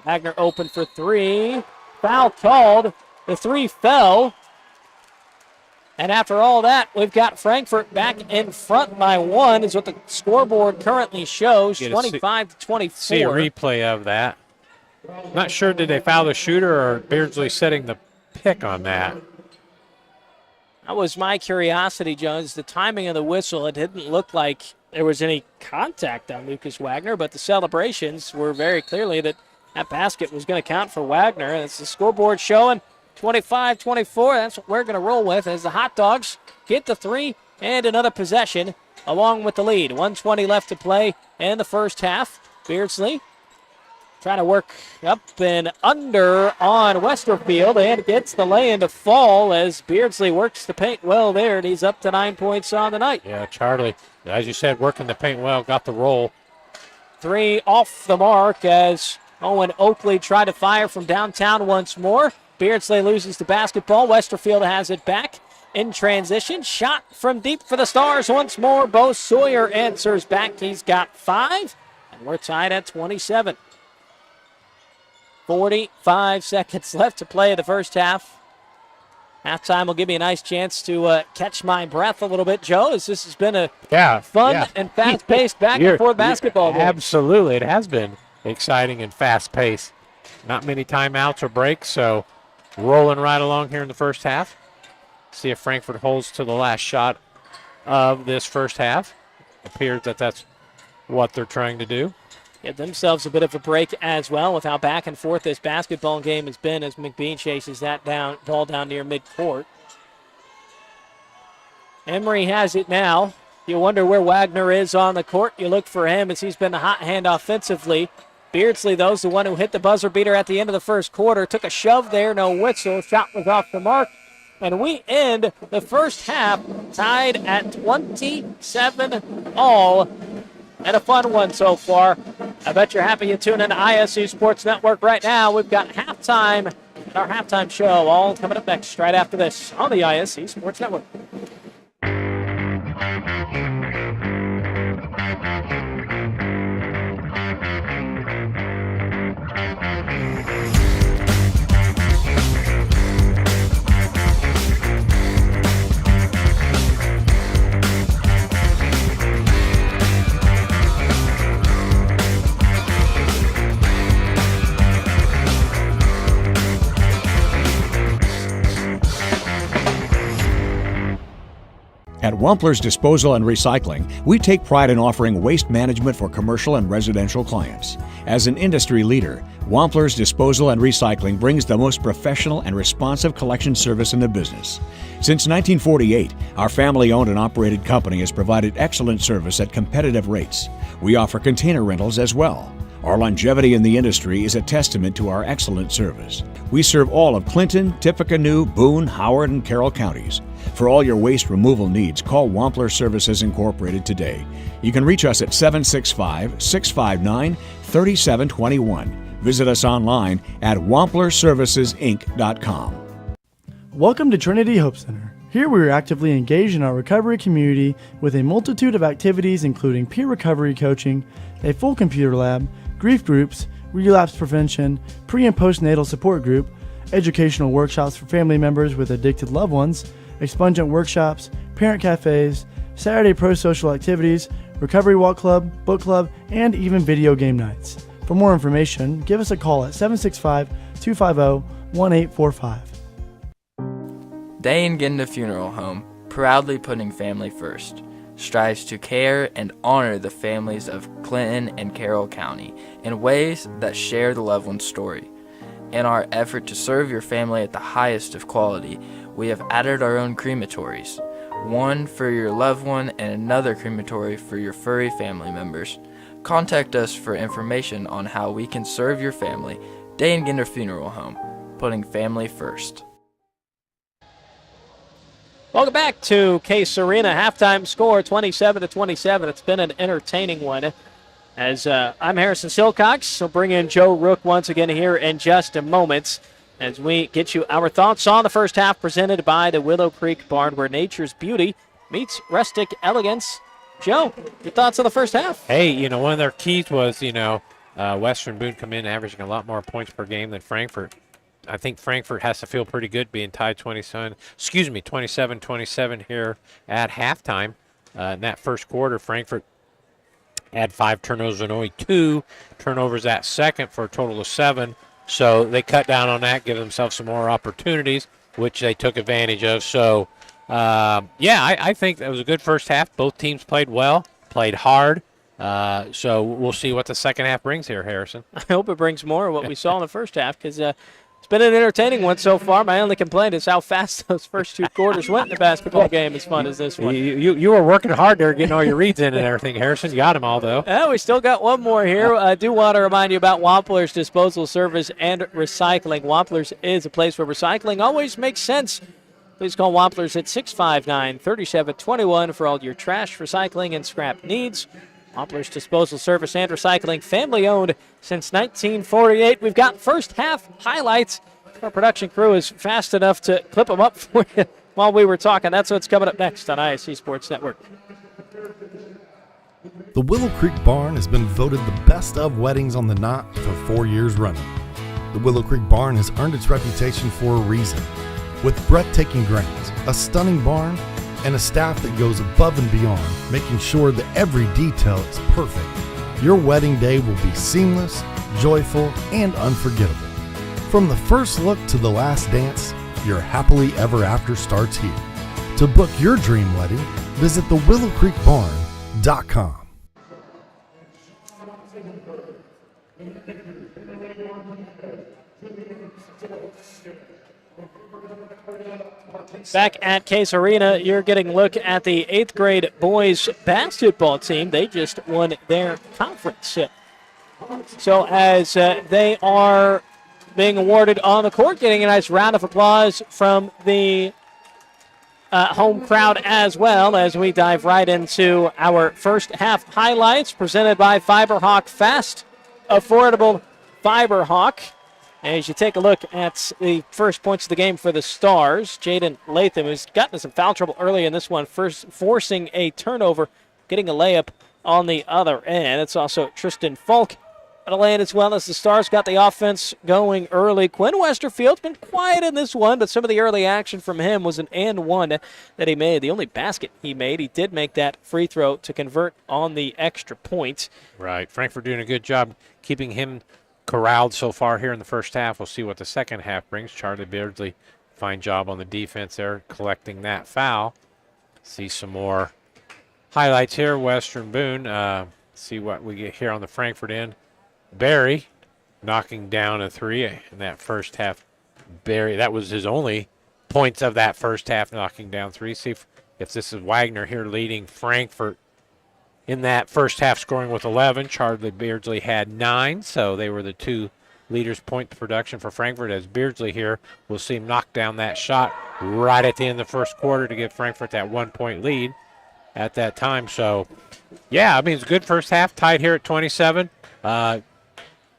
Wagner open for three. Foul called. The three fell. And after all that, we've got Frankfort back in front by one, is what the scoreboard currently shows, 25-24.
See a replay of that. Not sure, did they foul the shooter or Beardsley setting the pick on that?
That was my curiosity, Jones. The timing of the whistle, it didn't look like there was any contact on Lucas Wagner, but the celebrations were very clearly that that basket was going to count for Wagner. And it's the scoreboard showing 25-24. That's what we're going to roll with as the Hot Dogs get the three and another possession along with the lead. 1:20 left to play in the first half. Beardsley trying to work up and under on Westerfield and gets the lay-in to fall as Beardsley works the paint well there, and he's up to 9 points on the night.
Yeah, Charlie, as you said, working the paint well, got the roll.
Three off the mark as Owen Oakley tried to fire from downtown once more. Beardsley loses the basketball. Westerfield has it back in transition. Shot from deep for the Stars once more. Bo Sawyer answers back. He's got 5, and we're tied at 27. 45 seconds left to play in the first half. Halftime will give me a nice chance to catch my breath a little bit, Joe, as this has been a fun and fast-paced back-and-forth basketball game.
Absolutely. It has been exciting and fast-paced. Not many timeouts or breaks, so rolling right along here in the first half. See if Frankfort holds to the last shot of this first half. Appears that that's what they're trying to do.
Get themselves a bit of a break as well with how back and forth this basketball game has been as McBean chases that ball down near midcourt. Emery has it now. You wonder where Wagner is on the court. You look for him as he's been the hot hand offensively. Beardsley, though, is the one who hit the buzzer beater at the end of the first quarter. Took a shove there, no whistle. Shot was off the mark. And we end the first half tied at 27 all. And a fun one so far. I bet you're happy you tune in to ISU Sports Network right now. We've got halftime and our halftime show all coming up next right after this on the ISU Sports Network.
At Wampler's Disposal and Recycling, we take pride in offering waste management for commercial and residential clients. As an industry leader, Wampler's Disposal and Recycling brings the most professional and responsive collection service in the business. Since 1948, our family-owned and operated company has provided excellent service at competitive rates. We offer container rentals as well. Our longevity in the industry is a testament to our excellent service. We serve all of Clinton, Tippecanoe, Boone, Howard, and Carroll counties. For all your waste removal needs, call Wampler Services Incorporated today. You can reach us at 765-659-3721. Visit us online at wamplerservicesinc.com.
Welcome to Trinity Hope Center. Here we are actively engaged in our recovery community with a multitude of activities including peer recovery coaching, a full computer lab, grief groups, relapse prevention, pre- and postnatal support group, educational workshops for family members with addicted loved ones, expungent workshops, parent cafes, Saturday pro-social activities, recovery walk club, book club, and even video game nights. For more information, give us a call at 765-250-1845.
Day and Ginda Funeral Home, proudly putting family first, strives to care and honor the families of Clinton and Carroll County in ways that share the loved one's story. In our effort to serve your family at the highest of quality, we have added our own crematories. One for your loved one and another crematory for your furry family members. Contact us for information on how we can serve your family. Day and Ginder Funeral Home, putting family first.
Welcome back to Case Arena. Halftime score 27-27. It's been an entertaining one. As I'm Harrison Silcox, we'll bring in Joe Rook once again here in just a moment as we get you our thoughts on the first half presented by the Willow Creek Barn, where nature's beauty meets rustic elegance. Joe, your thoughts on the first half?
Hey, one of their keys was, Western Boone come in averaging a lot more points per game than Frankfort. I think Frankfort has to feel pretty good being tied 27-27 here at halftime. In that first quarter, Frankfort had 5 turnovers and only 2 turnovers at second for a total of 7. So they cut down on that, give themselves some more opportunities, which they took advantage of. So, I think that was a good first half. Both teams played well, played hard. So we'll see what the second half brings here, Harrison.
I hope it brings more of what we saw in the first half, because it's been an entertaining one so far. My only complaint is how fast those first 2 quarters went in a basketball game as fun as this one.
You were working hard there, getting all your reads in and everything, Harrison. You got them all, though.
We still got one more here. I do want to remind you about Wampler's Disposal Service and Recycling. Wampler's is a place where recycling always makes sense. Please call Wampler's at 659-3721 for all your trash, recycling, and scrap needs. Wampler's Disposal Service and Recycling, family-owned since 1948. We've got first half highlights. Our production crew is fast enough to clip them up for you while we were talking. That's what's coming up next on ISC Sports Network.
The Willow Creek Barn has been voted the best of weddings on the knot for 4 years running. The Willow Creek Barn has earned its reputation for a reason. With breathtaking grounds, a stunning barn, and a staff that goes above and beyond, making sure that every detail is perfect, your wedding day will be seamless, joyful, and unforgettable. From the first look to the last dance, your happily ever after starts here. To book your dream wedding, visit thewillowcreekbarn.com.
Back at Case Arena, you're getting a look at the 8th grade boys basketball team. They just won their conference. So as they are being awarded on the court, getting a nice round of applause from the home crowd as well, as we dive right into our first half highlights presented by Fiberhawk. Fast, affordable Fiberhawk. As you take a look at the first points of the game for the Stars, Jaden Latham, who's gotten some foul trouble early in this one, first forcing a turnover, getting a layup on the other end. It's also Tristan Falk at a lane, as well as the Stars got the offense going early. Quinn Westerfield's been quiet in this one, but some of the early action from him was an and one that he made. The only basket he made, he did make that free throw to convert on the extra point.
Right. Frankfort doing a good job keeping him corralled so far here in the first half. We'll see what the second half brings. Charlie Beardsley, fine job on the defense there, collecting that foul. See some more highlights here. Western Boone. See what we get here on the Frankfort end. Barry knocking down a 3 in that first half. Barry, that was his only points of that first half, knocking down 3. See if this is Wagner here leading Frankfort in that first half, scoring with 11. Charlie Beardsley had 9, so they were the 2 leaders point production for Frankfort, as Beardsley here will see him knock down that shot right at the end of the first quarter to give Frankfort that 1-point lead at that time. So, yeah, I mean, it's a good first half, tied here at 27.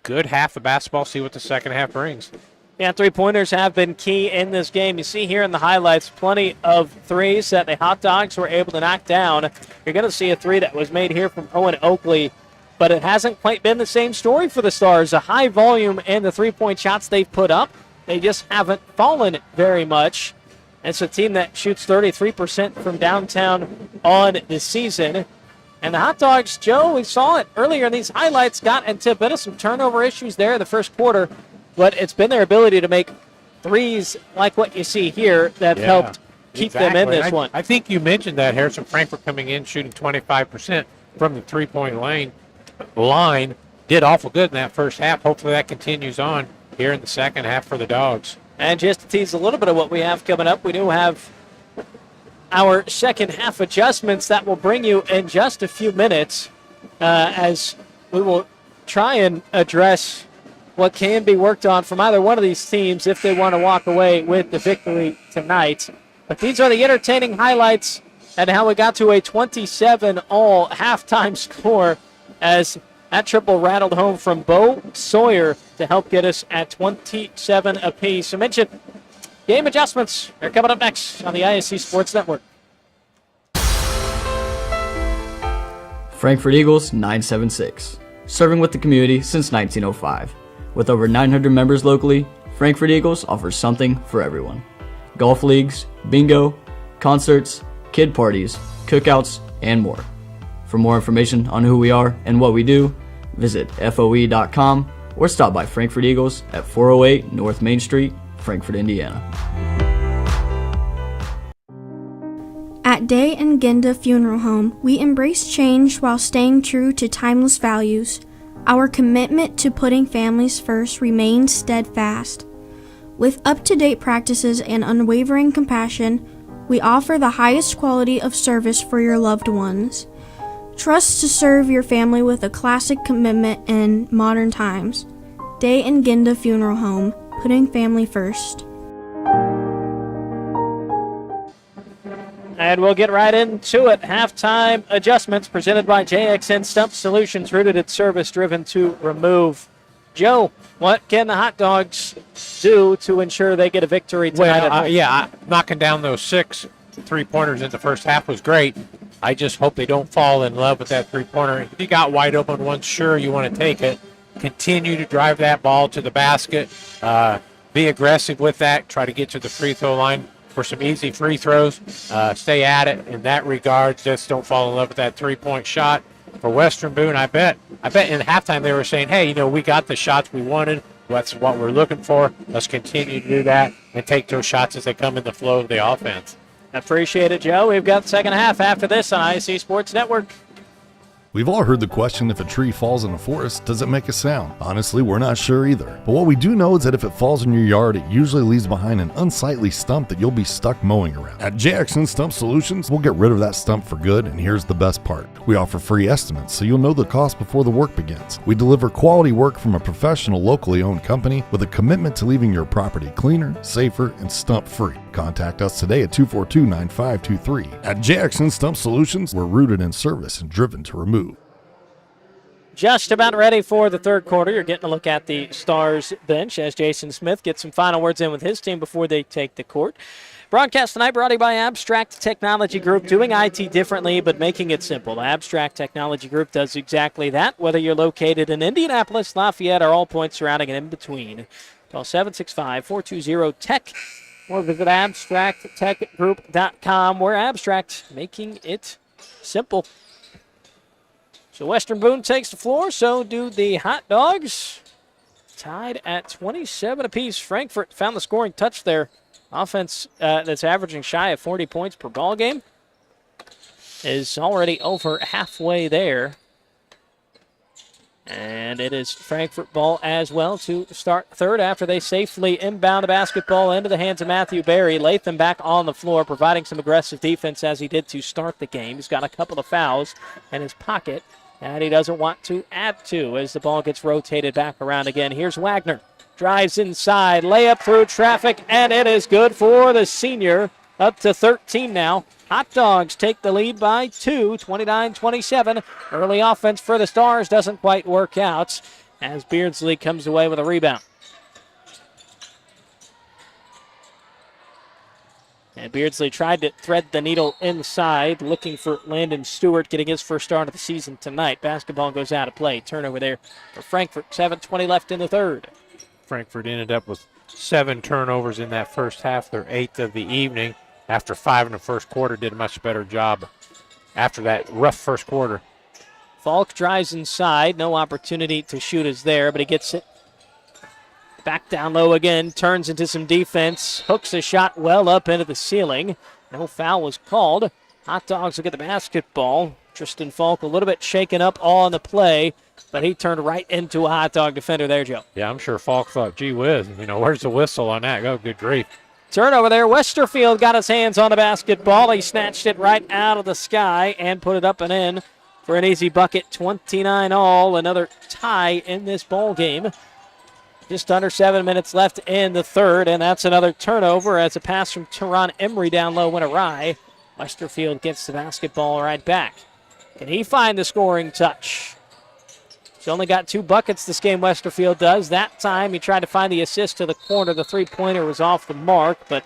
Good half of basketball. See what the second half brings.
Yeah, three-pointers have been key in this game. You see here in the highlights, plenty of threes that the Hot Dogs were able to knock down. You're going to see a 3 that was made here from Owen Oakley, but it hasn't quite been the same story for the Stars. A high volume in the three-point shots they've put up. They just haven't fallen very much. It's a team that shoots 33% from downtown on the season. And the Hot Dogs, Joe, we saw it earlier in these highlights, got into a bit of some turnover issues there in the first quarter. But it's been their ability to make threes like what you see here that have helped keep them in this one.
I think you mentioned that, Harrison. Frankfort coming in shooting 25% from the three-point line. Did awful good in that first half. Hopefully that continues on here in the second half for the Dogs.
And just to tease a little bit of what we have coming up, we do have our second half adjustments that will bring you in just a few minutes as we will try and address what can be worked on from either one of these teams if they want to walk away with the victory tonight. But these are the entertaining highlights and how we got to a 27-all halftime score as that triple rattled home from Bo Sawyer to help get us at 27 apiece. I mentioned game adjustments are coming up next on the ISC Sports Network.
Frankfort Eagles 976, serving with the community since 1905. With over 900 members locally, Frankfort Eagles offers something for everyone. Golf leagues, bingo, concerts, kid parties, cookouts, and more. For more information on who we are and what we do, visit FOE.com or stop by Frankfort Eagles at 408 North Main Street, Frankfort, Indiana.
At Day and Genda Funeral Home, we embrace change while staying true to timeless values. Our commitment to putting families first remains steadfast. With up-to-date practices and unwavering compassion, we offer the highest quality of service for your loved ones. Trust to serve your family with a classic commitment in modern times. Day and Genda Funeral Home, putting family first.
And we'll get right into it. Halftime adjustments presented by JXN Stump Solutions, rooted in service, driven to remove. Joe, what can the Hot Dogs do to ensure they get a victory tonight?
Well, knocking down those 6 3-pointers in the first half was great. I just hope they don't fall in love with that 3-pointer. If you got wide open one, sure, you want to take it. Continue to drive that ball to the basket. Be aggressive with that. Try to get to the free throw line for some easy free throws. Stay at it in that regard. Just don't fall in love with that 3-point shot. For Western Boone, I bet in halftime they were saying, hey, we got the shots we wanted. That's what we're looking for. Let's continue to do that and take those shots as they come in the flow of the offense.
Appreciate it, Joe. We've got the second half after this on ISC Sports Network.
We've all heard the question, if a tree falls in a forest, does it make a sound? Honestly, we're not sure either. But what we do know is that if it falls in your yard, it usually leaves behind an unsightly stump that you'll be stuck mowing around. At JXN Stump Solutions, we'll get rid of that stump for good, and here's the best part. We offer free estimates, so you'll know the cost before the work begins. We deliver quality work from a professional, locally owned company with a commitment to leaving your property cleaner, safer, and stump-free. Contact us today at 242-9523. At JXN Stump Solutions, we're rooted in service and driven to remove.
Just about ready for the third quarter. You're getting a look at the Stars bench as Jason Smith gets some final words in with his team before they take the court. Broadcast tonight brought to you by Abstract Technology Group, doing IT differently but making it simple. Abstract Technology Group does exactly that, whether you're located in Indianapolis, Lafayette, or all points surrounding and in between. Call 765-420-TECH or visit abstracttechgroup.com. We're Abstract, making it simple. So Western Boone takes the floor, so do the Hot Dogs. Tied at 27 apiece. Frankfort found the scoring touch there. Offense that's averaging shy of 40 points per ball game is already over halfway there. And it is Frankfort ball as well to start third after they safely inbound the basketball into the hands of Matthew Berry. Latham back on the floor, providing some aggressive defense as he did to start the game. He's got a couple of fouls in his pocket, and he doesn't want to add to as the ball gets rotated back around again. Here's Wagner. Drives inside, layup through traffic, and it is good for the senior. Up to 13 now. Hot Dogs take the lead by 2, 29-27. Early offense for the Stars doesn't quite work out as Beardsley comes away with a rebound. And Beardsley tried to thread the needle inside, looking for Landon Stewart getting his first start of the season tonight. Basketball goes out of play. Turnover there for Frankfort. 7:20 left in the third.
Frankfort ended up with 7 turnovers in that first half, their 8th of the evening. After 5 in the first quarter, did a much better job after that rough first quarter.
Falk drives inside. No opportunity to shoot is there, but he gets it back down low again. Turns into some defense. Hooks a shot well up into the ceiling. No foul was called. Hot Dogs will get the basketball. Tristan Falk a little bit shaken up on the play, but he turned right into a hot dog defender there, Joe.
Yeah, I'm sure Falk thought, gee whiz, where's the whistle on that? Oh, good grief.
Turnover there. Westerfield got his hands on the basketball. He snatched it right out of the sky and put it up and in for an easy bucket. 29 all. Another tie in this ball game. Just under 7 minutes left in the third, and that's another turnover as a pass from Teron Emery down low went awry. Westerfield gets the basketball right back. Can he find the scoring touch? He's only got 2 buckets this game, Westerfield does. That time he tried to find the assist to the corner. The three-pointer was off the mark, but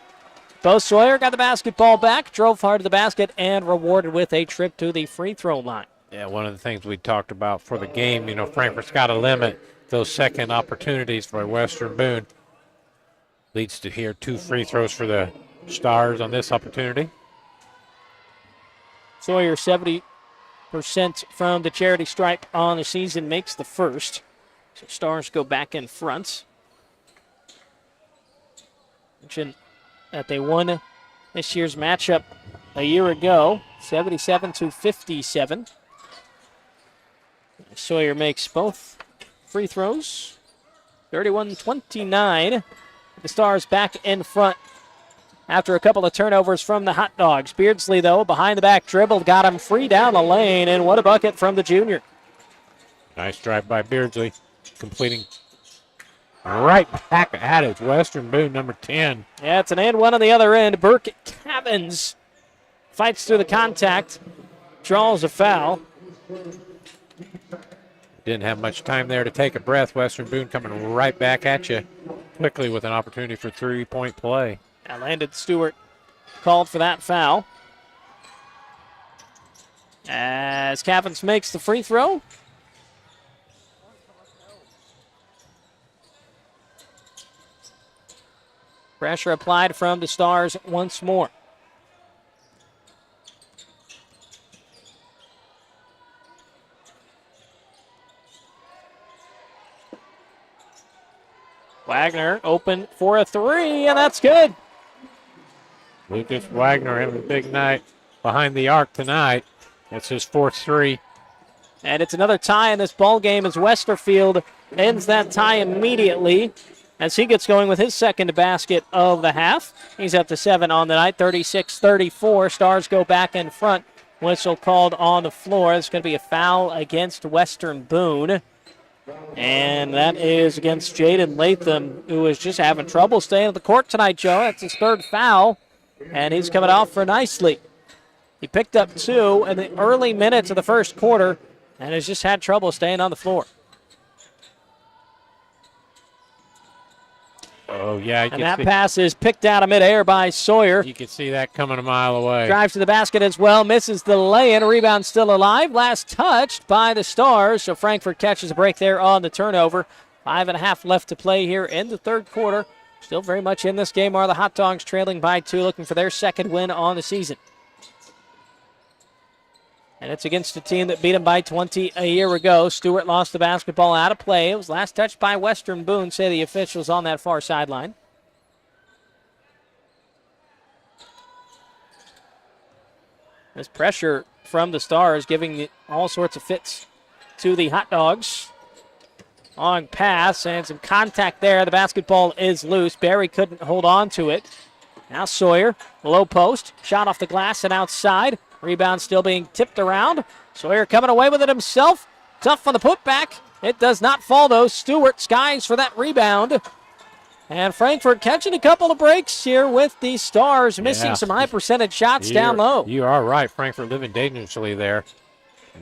Bo Sawyer got the basketball back, drove hard to the basket, and rewarded with a trip to the free throw line.
Yeah, one of the things we talked about for the game, Frankfort's got to limit those second opportunities for Western Boone. Leads to here 2 free throws for the Stars on this opportunity.
Sawyer 70% from the charity stripe on the season, makes the first. So Stars go back in front. Mentioned that they won this year's matchup a year ago, 77-57. Sawyer makes both free throws. 31-29. The Stars back in front after a couple of turnovers from the Hot Dogs. Beardsley, though, behind the back dribble, got him free down the lane, and what a bucket from the junior.
Nice drive by Beardsley, completing right back at it. Western Boone, number 10.
Yeah, it's an and one on the other end. Burke Cavins fights through the contact, draws a foul.
Didn't have much time there to take a breath. Western Boone coming right back at you quickly with an opportunity for 3-point play.
Landon Stewart called for that foul. As Cavins makes the free throw. Pressure applied from the Stars once more. Wagner open for a 3, and that's good.
Lucas Wagner having a big night behind the arc tonight. That's his 4th 3.
And it's another tie in this ball game as Westerfield ends that tie immediately as he gets going with his second basket of the half. He's up to 7 on the night, 36-34. Stars go back in front. Whistle called on the floor. It's going to be a foul against Western Boone. And that is against Jaden Latham, who is just having trouble staying at the court tonight, Joe. That's his 3rd foul, and he's coming off for nicely. He picked up 2 in the early minutes of the first quarter and has just had trouble staying on the floor.
Oh, yeah.
And that pass is picked out of midair by Sawyer.
You can see that coming a mile away.
Drives to the basket as well, misses the lay-in. Rebound still alive. Last touched by the Stars, so Frankfort catches a break there on the turnover. 5.5 left to play here in the third quarter. Still very much in this game are the Hot Dogs, trailing by 2, looking for their second win on the season. And it's against a team that beat them by 20 a year ago. Stewart lost the basketball out of play. It was last touched by Western Boone, say the officials on that far sideline. This pressure from the Stars giving all sorts of fits to the Hot Dogs. Long pass and some contact there. The basketball is loose. Barry couldn't hold on to it. Now Sawyer, low post, shot off the glass and outside. Rebound still being tipped around. Sawyer coming away with it himself. Tough on the putback. It does not fall, though. Stewart skies for that rebound. And Frankfort catching a couple of breaks here with the Stars, missing some high percentage shots down low.
You are right. Frankfort living dangerously there.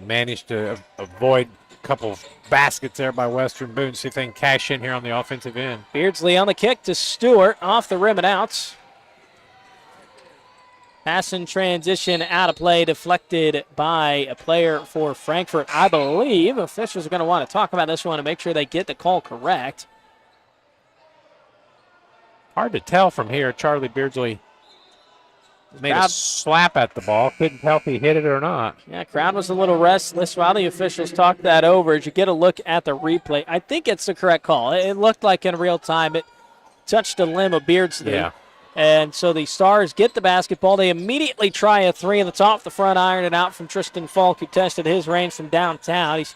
Managed to avoid a couple of baskets there by Western Boone. See if they can cash in here on the offensive end.
Beardsley on the kick to Stewart, off the rim and out. Pass in transition, out of play, deflected by a player for Frankfort. I believe officials are going to want to talk about this one and make sure they get the call correct.
Hard to tell from here. Charlie Beardsley made a slap at the ball. Couldn't tell if he hit it or not.
Yeah, crowd was a little restless while the officials talked that over. As you get a look at the replay, I think it's the correct call. It looked like in real time it touched the limb of Beardsley.
Yeah.
And so the Stars get the basketball. They immediately try a three, and it's off the front iron and out from Tristan Falk, who tested his range from downtown. He's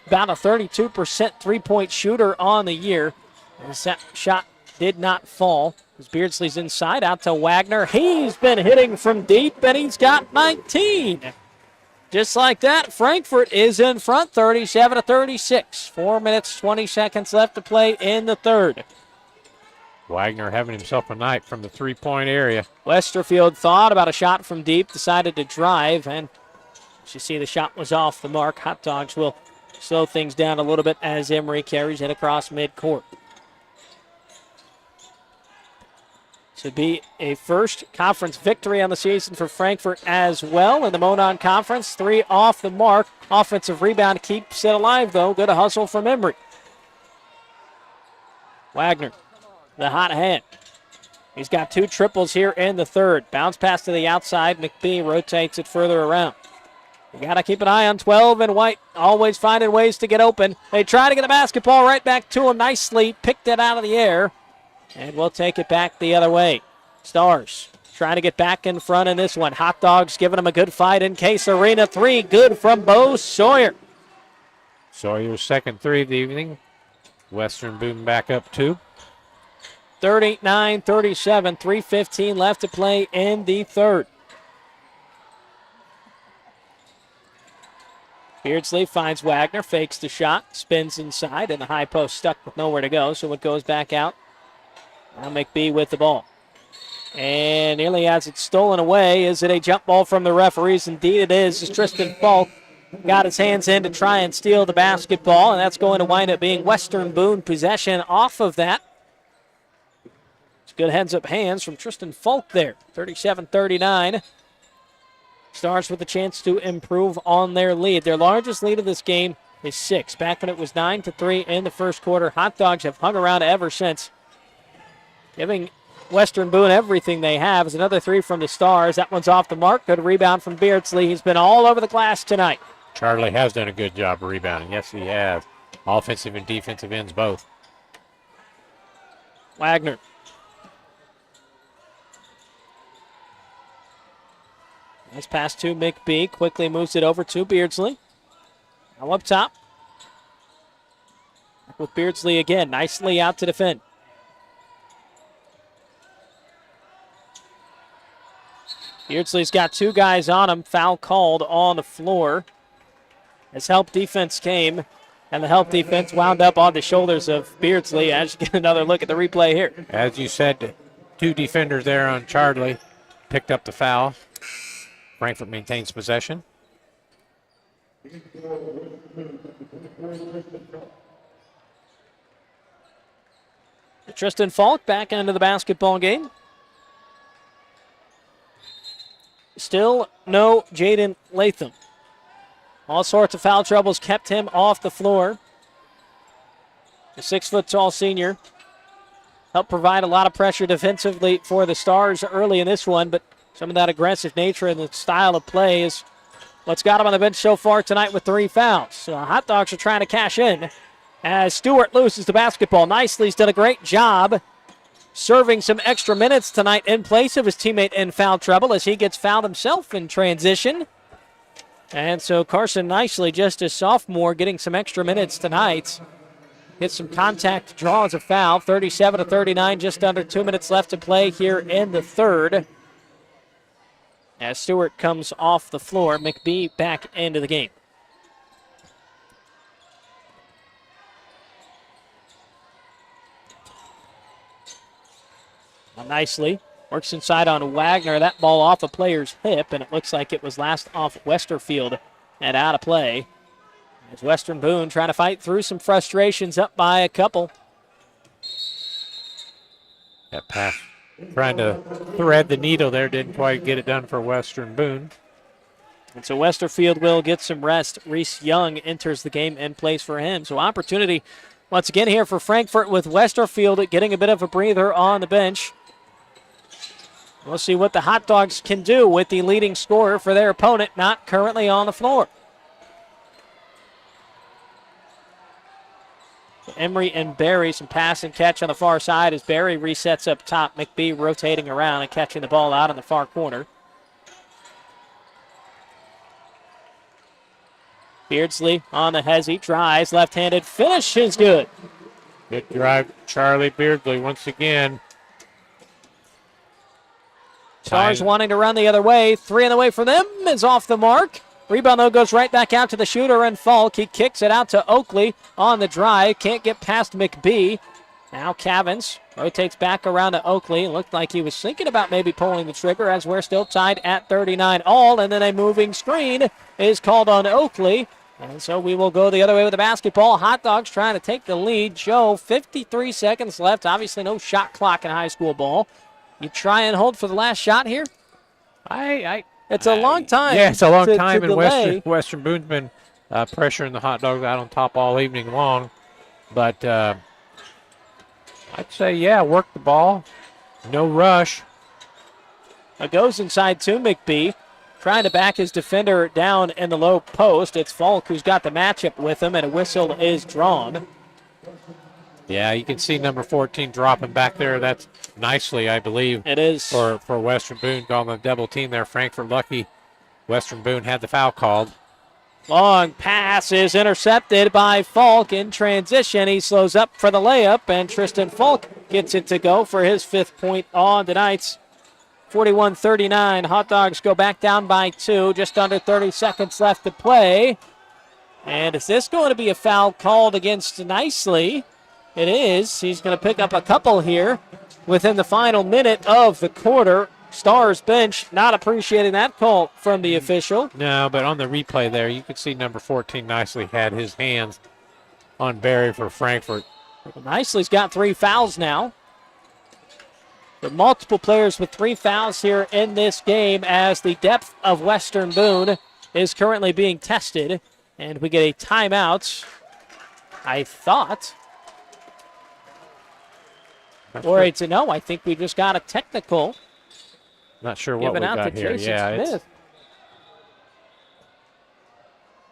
about a 32% three-point shooter on the year. And that shot did not fall. As Beardsley's inside, out to Wagner. He's been hitting from deep, and he's got 19. Just like that, Frankfort is in front, 37-36. 4 minutes, 20 seconds left to play in the third.
Wagner having himself a night from the three-point area.
Westerfield thought about a shot from deep, decided to drive, and as you see, the shot was off the mark. Hot Dogs will slow things down a little bit as Emery carries it across midcourt. Should be a first conference victory on the season for Frankfort as well in the Monon Conference. 3 off the mark. Offensive rebound keeps it alive, though. Good hustle from Emery. Wagner, the hot hand. He's got 2 triples here in the third. Bounce pass to the outside. McBee rotates it further around. You got to keep an eye on 12 and White, always finding ways to get open. They try to get the basketball right back to him nicely. Picked it out of the air. And we'll take it back the other way. Stars trying to get back in front in this one. Hot Dogs giving them a good fight in Case Arena. 3 good from Bo Sawyer.
Sawyer's second 3 of the evening. Western Boone back up 2.
39-37, 3:15 left to play in the third. Beardsley finds Wagner, fakes the shot, spins inside, and the high post stuck with nowhere to go, so it goes back out. Now McBee with the ball. And nearly has it stolen away. Is it a jump ball from the referees? Indeed it is. As Tristan Falk got his hands in to try and steal the basketball, and that's going to wind up being Western Boone possession off of that. It's good heads-up hands from Tristan Falk there. 37-39. Stars with a chance to improve on their lead. Their largest lead of this game is 6. Back when it was 9-3 in the first quarter. Hot Dogs have hung around ever since, giving Western Boone everything they have. Is another 3 from the Stars. That one's off the mark. Good rebound from Beardsley. He's been all over the glass tonight.
Charlie has done a good job of rebounding. Yes, he has. Offensive and defensive ends both.
Wagner. Nice pass to McBee. Quickly moves it over to Beardsley. Now up top. Back with Beardsley again. Nicely out to defend. Beardsley's got 2 guys on him. Foul called on the floor as help defense came, and the help defense wound up on the shoulders of Beardsley. As you get another look at the replay here.
As you said, 2 defenders there on Charlie picked up the foul. Frankfort maintains possession.
Tristan Falk back into the basketball game. Still no Jaden Latham. All sorts of foul troubles kept him off the floor. The 6-foot-tall senior helped provide a lot of pressure defensively for the Stars early in this one, but some of that aggressive nature and the style of play is what's got him on the bench so far tonight with 3 fouls. So Hot Dogs are trying to cash in as Stewart loses the basketball nicely. He's done a great job serving some extra minutes tonight in place of his teammate in foul trouble as he gets fouled himself in transition. And so Carson Nicely, just a sophomore, getting some extra minutes tonight. Gets some contact, draws a foul. 37-39, just under 2 minutes left to play here in the third. As Stewart comes off the floor, McBee back into the game. Nicely works inside on Wagner. That ball off a player's hip, and it looks like it was last off Westerfield and out of play. As Western Boone trying to fight through some frustrations, up by a couple.
That pass, trying to thread the needle there, didn't quite get it done for Western Boone.
And so Westerfield will get some rest. Reese Young enters the game in place for him. So opportunity once again here for Frankfort with Westerfield getting a bit of a breather on the bench. We'll see what the Hot Dogs can do with the leading scorer for their opponent, not currently on the floor. Emery and Barry, some pass and catch on the far side as Barry resets up top. McBee rotating around and catching the ball out in the far corner. Beardsley on the Hezzy, drives, left-handed, finish is good.
Good drive, Charlie Beardsley once again.
Stars wanting to run the other way. 3 on the way for them is off the mark. Rebound, though, goes right back out to the shooter and Falk. He kicks it out to Oakley on the drive. Can't get past McBee. Now Cavins rotates back around to Oakley. Looked like he was thinking about maybe pulling the trigger as we're still tied at 39 all. And then a moving screen is called on Oakley. And so we will go the other way with the basketball. Hot Dogs trying to take the lead. Joe, 53 seconds left. Obviously no shot clock in high school ball. You try and hold for the last shot here? It's a long time.
Yeah, it's a long time,
to
and Western Boone's been pressuring the Hot Dogs out on top all evening long. But I'd say, yeah, work the ball. No rush.
It goes inside to McBee. Trying to back his defender down in the low post. It's Falk who's got the matchup with him, and a whistle is drawn.
Yeah, you can see number 14 dropping back there. That's nicely, I believe.
It is.
For Western Boone, calling the double team there. Frankfort lucky Western Boone had the foul called.
Long pass is intercepted by Falk in transition. He slows up for the layup, and Tristan Falk gets it to go for his 5th point on tonight's 41-39. Hot Dogs go back down by 2. Just under 30 seconds left to play. And is this going to be a foul called against Nicely? It is. He's going to pick up a couple here within the final minute of the quarter. Stars bench not appreciating that call from the official.
No, but on the replay there, you could see number 14 Nicely had his hands on Barry for Frankfort.
Nicely's got 3 fouls now. There are multiple players with 3 fouls here in this game as the depth of Western Boone is currently being tested. And we get a timeout, I thought. Or it's a no, I think we just got a technical.
Not sure what we got here.
Jason Smith.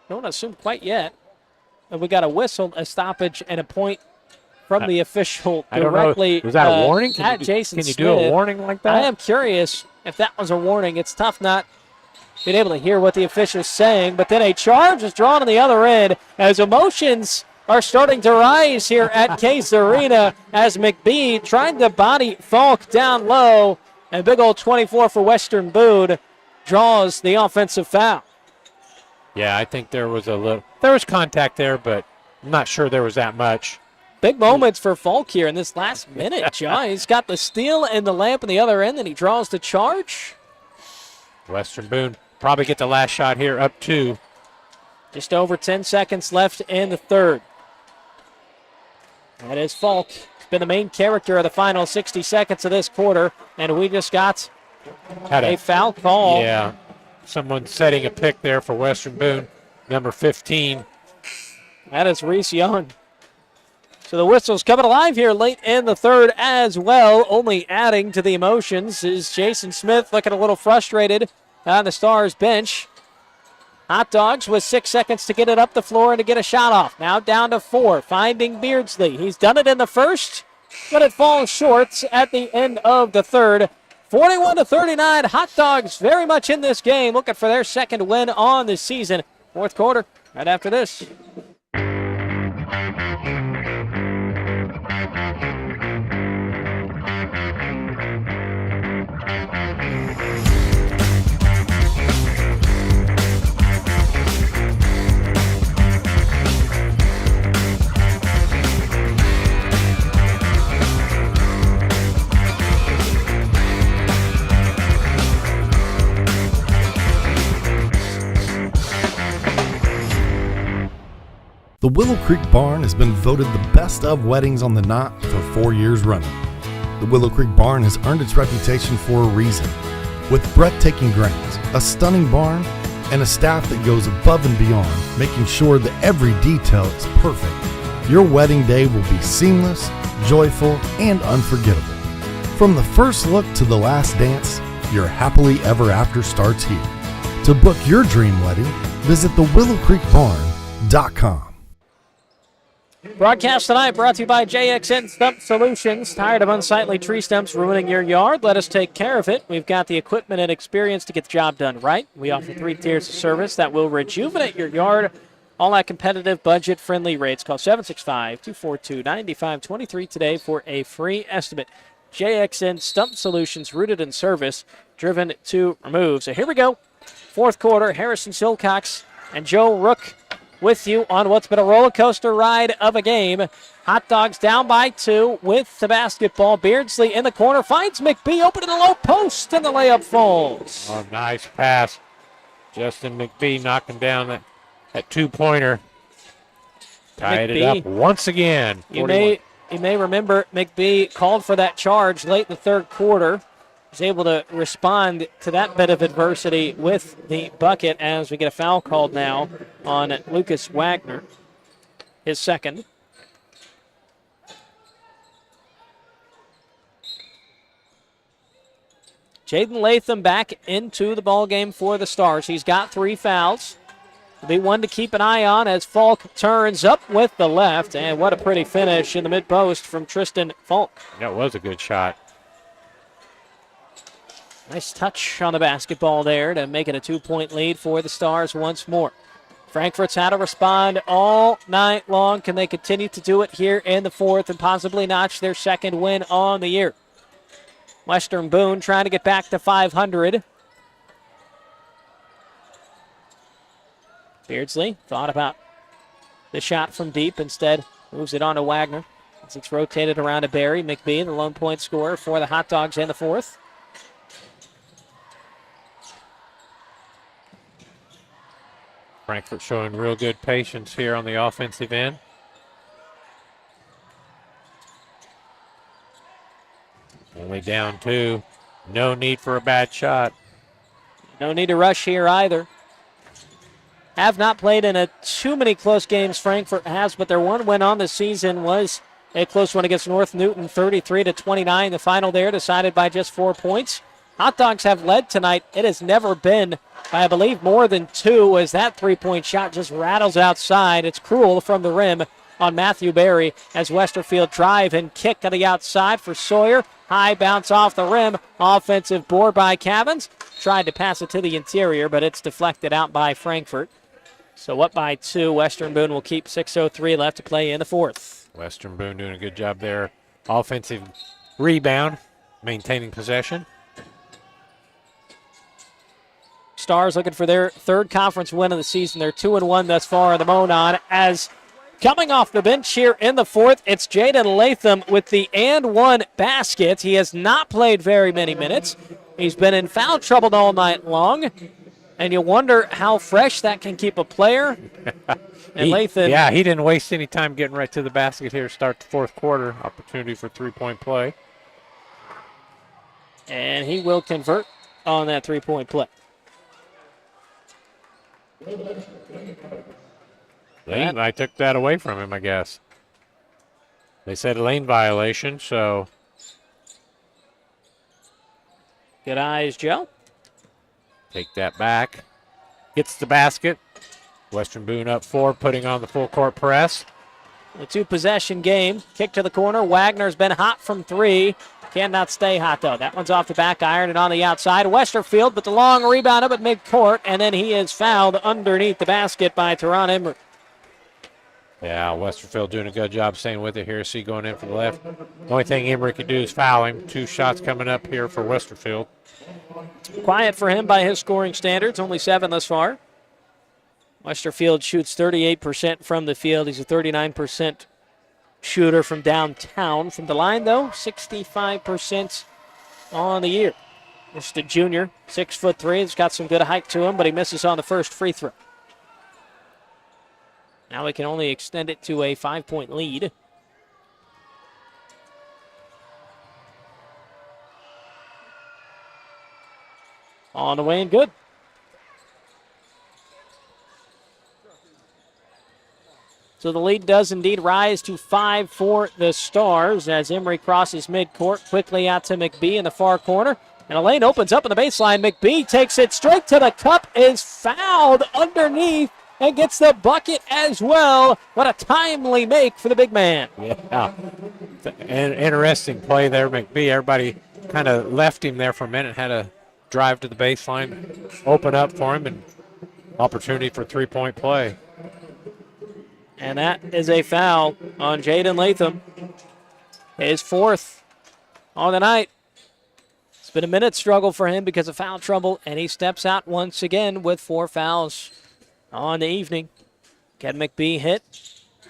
Don't assume quite yet. And we got a whistle, a stoppage, and a point from the official directly.
I don't know. Was that a warning?
At Jason Smith.
Can you do a warning like that?
I am curious if that was a warning. It's tough not being able to hear what the official is saying. But then a charge is drawn on the other end as emotions are starting to rise here at Case Arena as McBee trying to body Falk down low. And big old 24 for Western Boone draws the offensive foul.
Yeah, I think there was contact there, but I'm not sure there was that much.
Big moments for Falk here in this last minute, John. He's got the steal and the lamp on the other end, and he draws the charge.
Western Boone probably get the last shot here, up 2.
Just over 10 seconds left in the third. That is Falk. He's been the main character of the final 60 seconds of this quarter, and we just got a foul call.
Yeah, someone setting a pick there for Western Boone, number 15.
That is Reese Young. So the whistle's coming alive here late in the third as well. Only adding to the emotions is Jason Smith looking a little frustrated on the Stars bench. Hot Dogs with 6 seconds to get it up the floor and to get a shot off. Now down to 4, finding Beardsley. He's done it in the first, but it falls short at the end of the third. 41-39, Hot Dogs very much in this game, looking for their second win on the season. Fourth quarter, right after this.
The Willow Creek Barn has been voted the best of weddings on the knot for 4 years running. The Willow Creek Barn has earned its reputation for a reason. With breathtaking grounds, a stunning barn, and a staff that goes above and beyond, making sure that every detail is perfect, your wedding day will be seamless, joyful, and unforgettable. From the first look to the last dance, your happily ever after starts here. To book your dream wedding, visit thewillowcreekbarn.com.
Broadcast tonight brought to you by JXN Stump Solutions. Tired of unsightly tree stumps ruining your yard? Let us take care of it. We've got the equipment and experience to get the job done right. We offer 3 tiers of service that will rejuvenate your yard, all at competitive, budget-friendly rates. Call 765-242-9523 today for a free estimate. JXN Stump Solutions, rooted in service, driven to remove. So here we go. Fourth quarter, Harrison Silcox and Joe Rook with you on what's been a roller coaster ride of a game. Hot Dogs down by 2 with the basketball. Beardsley in the corner finds McBee open in the low post, and the layup falls.
Oh, nice pass. Justin McBee knocking down that two-pointer. Tied it up once again.
You may remember McBee called for that charge late in the third quarter. Was able to respond to that bit of adversity with the bucket as we get a foul called now on Lucas Wagner, his second. Jaden Latham back into the ballgame for the Stars. He's got 3 fouls. Will be one to keep an eye on as Falk turns up with the left, and what a pretty finish in the mid-post from Tristan Falk.
That was a good shot.
Nice touch on the basketball there to make it a 2-point lead for the Stars once more. Frankfort's had to respond all night long. Can they continue to do it here in the fourth and possibly notch their second win on the year? Western Boone trying to get back to 500. Beardsley thought about the shot from deep. Instead, moves it on to Wagner. As it's rotated around to Barry. McBee, the lone point scorer for the Hot Dogs in the fourth.
Frankfort showing real good patience here on the offensive end. Only down 2. No need for a bad shot.
No need to rush here either. Have not played in too many close games, Frankfort has, but their one win on the season was a close one against North Newton, 33-29. The final there decided by just 4 points. Hot Dogs have led tonight. It has never been by, I believe, more than 2 as that three-point shot just rattles outside. It's cruel from the rim on Matthew Berry as Westerfield drive and kick to the outside for Sawyer. High bounce off the rim. Offensive board by Cavins. Tried to pass it to the interior, but it's deflected out by Frankfort. So up by 2. Western Boone will keep 6:03 left to play in the fourth.
Western Boone doing a good job there. Offensive rebound, maintaining possession.
Stars looking for their third conference win of the season. They're 2-1 thus far in the Monon. As coming off the bench here in the fourth, it's Jaden Latham with the and one basket. He has not played very many minutes. He's been in foul trouble all night long. And you wonder how fresh that can keep a player. And Latham.
Yeah, he didn't waste any time getting right to the basket here to start the fourth quarter. Opportunity for 3-point play.
And he will convert on that 3-point play.
I took that away from him, I guess. They said a lane violation, so.
Good eyes, Joe.
Take that back. Gets the basket. Western Boone up 4, putting on the full court press.
A 2-possession game. Kick to the corner. Wagner's been hot from 3. Cannot stay hot, though. That one's off the back iron and on the outside. Westerfield, but the long rebound up at midcourt, and then he is fouled underneath the basket by Teron Emery.
Yeah, Westerfield doing a good job staying with it here. See going in for the left. The only thing Emery can do is foul him. 2 shots coming up here for Westerfield.
Quiet for him by his scoring standards. Only 7 thus far. Westerfield shoots 38% from the field. He's a 39% shooter from downtown. From the line, though, 65% on the year. Just a junior, 6'3". He's got some good height to him, but he misses on the first free throw. Now we can only extend it to a 5-point lead. On the way and good. So the lead does indeed rise to 5 for the Stars as Emery crosses midcourt quickly out to McBee in the far corner. And a lane opens up on the baseline. McBee takes it straight to the cup, is fouled underneath and gets the bucket as well. What a timely make for the big man.
Yeah. An interesting play there, McBee. Everybody kind of left him there for a minute, had a drive to the baseline, open up for him, and opportunity for three-point play.
And that is a foul on Jaden Latham. His fourth on the night. It's been a minute struggle for him because of foul trouble, and he steps out once again with 4 fouls on the evening. Can McBee hit?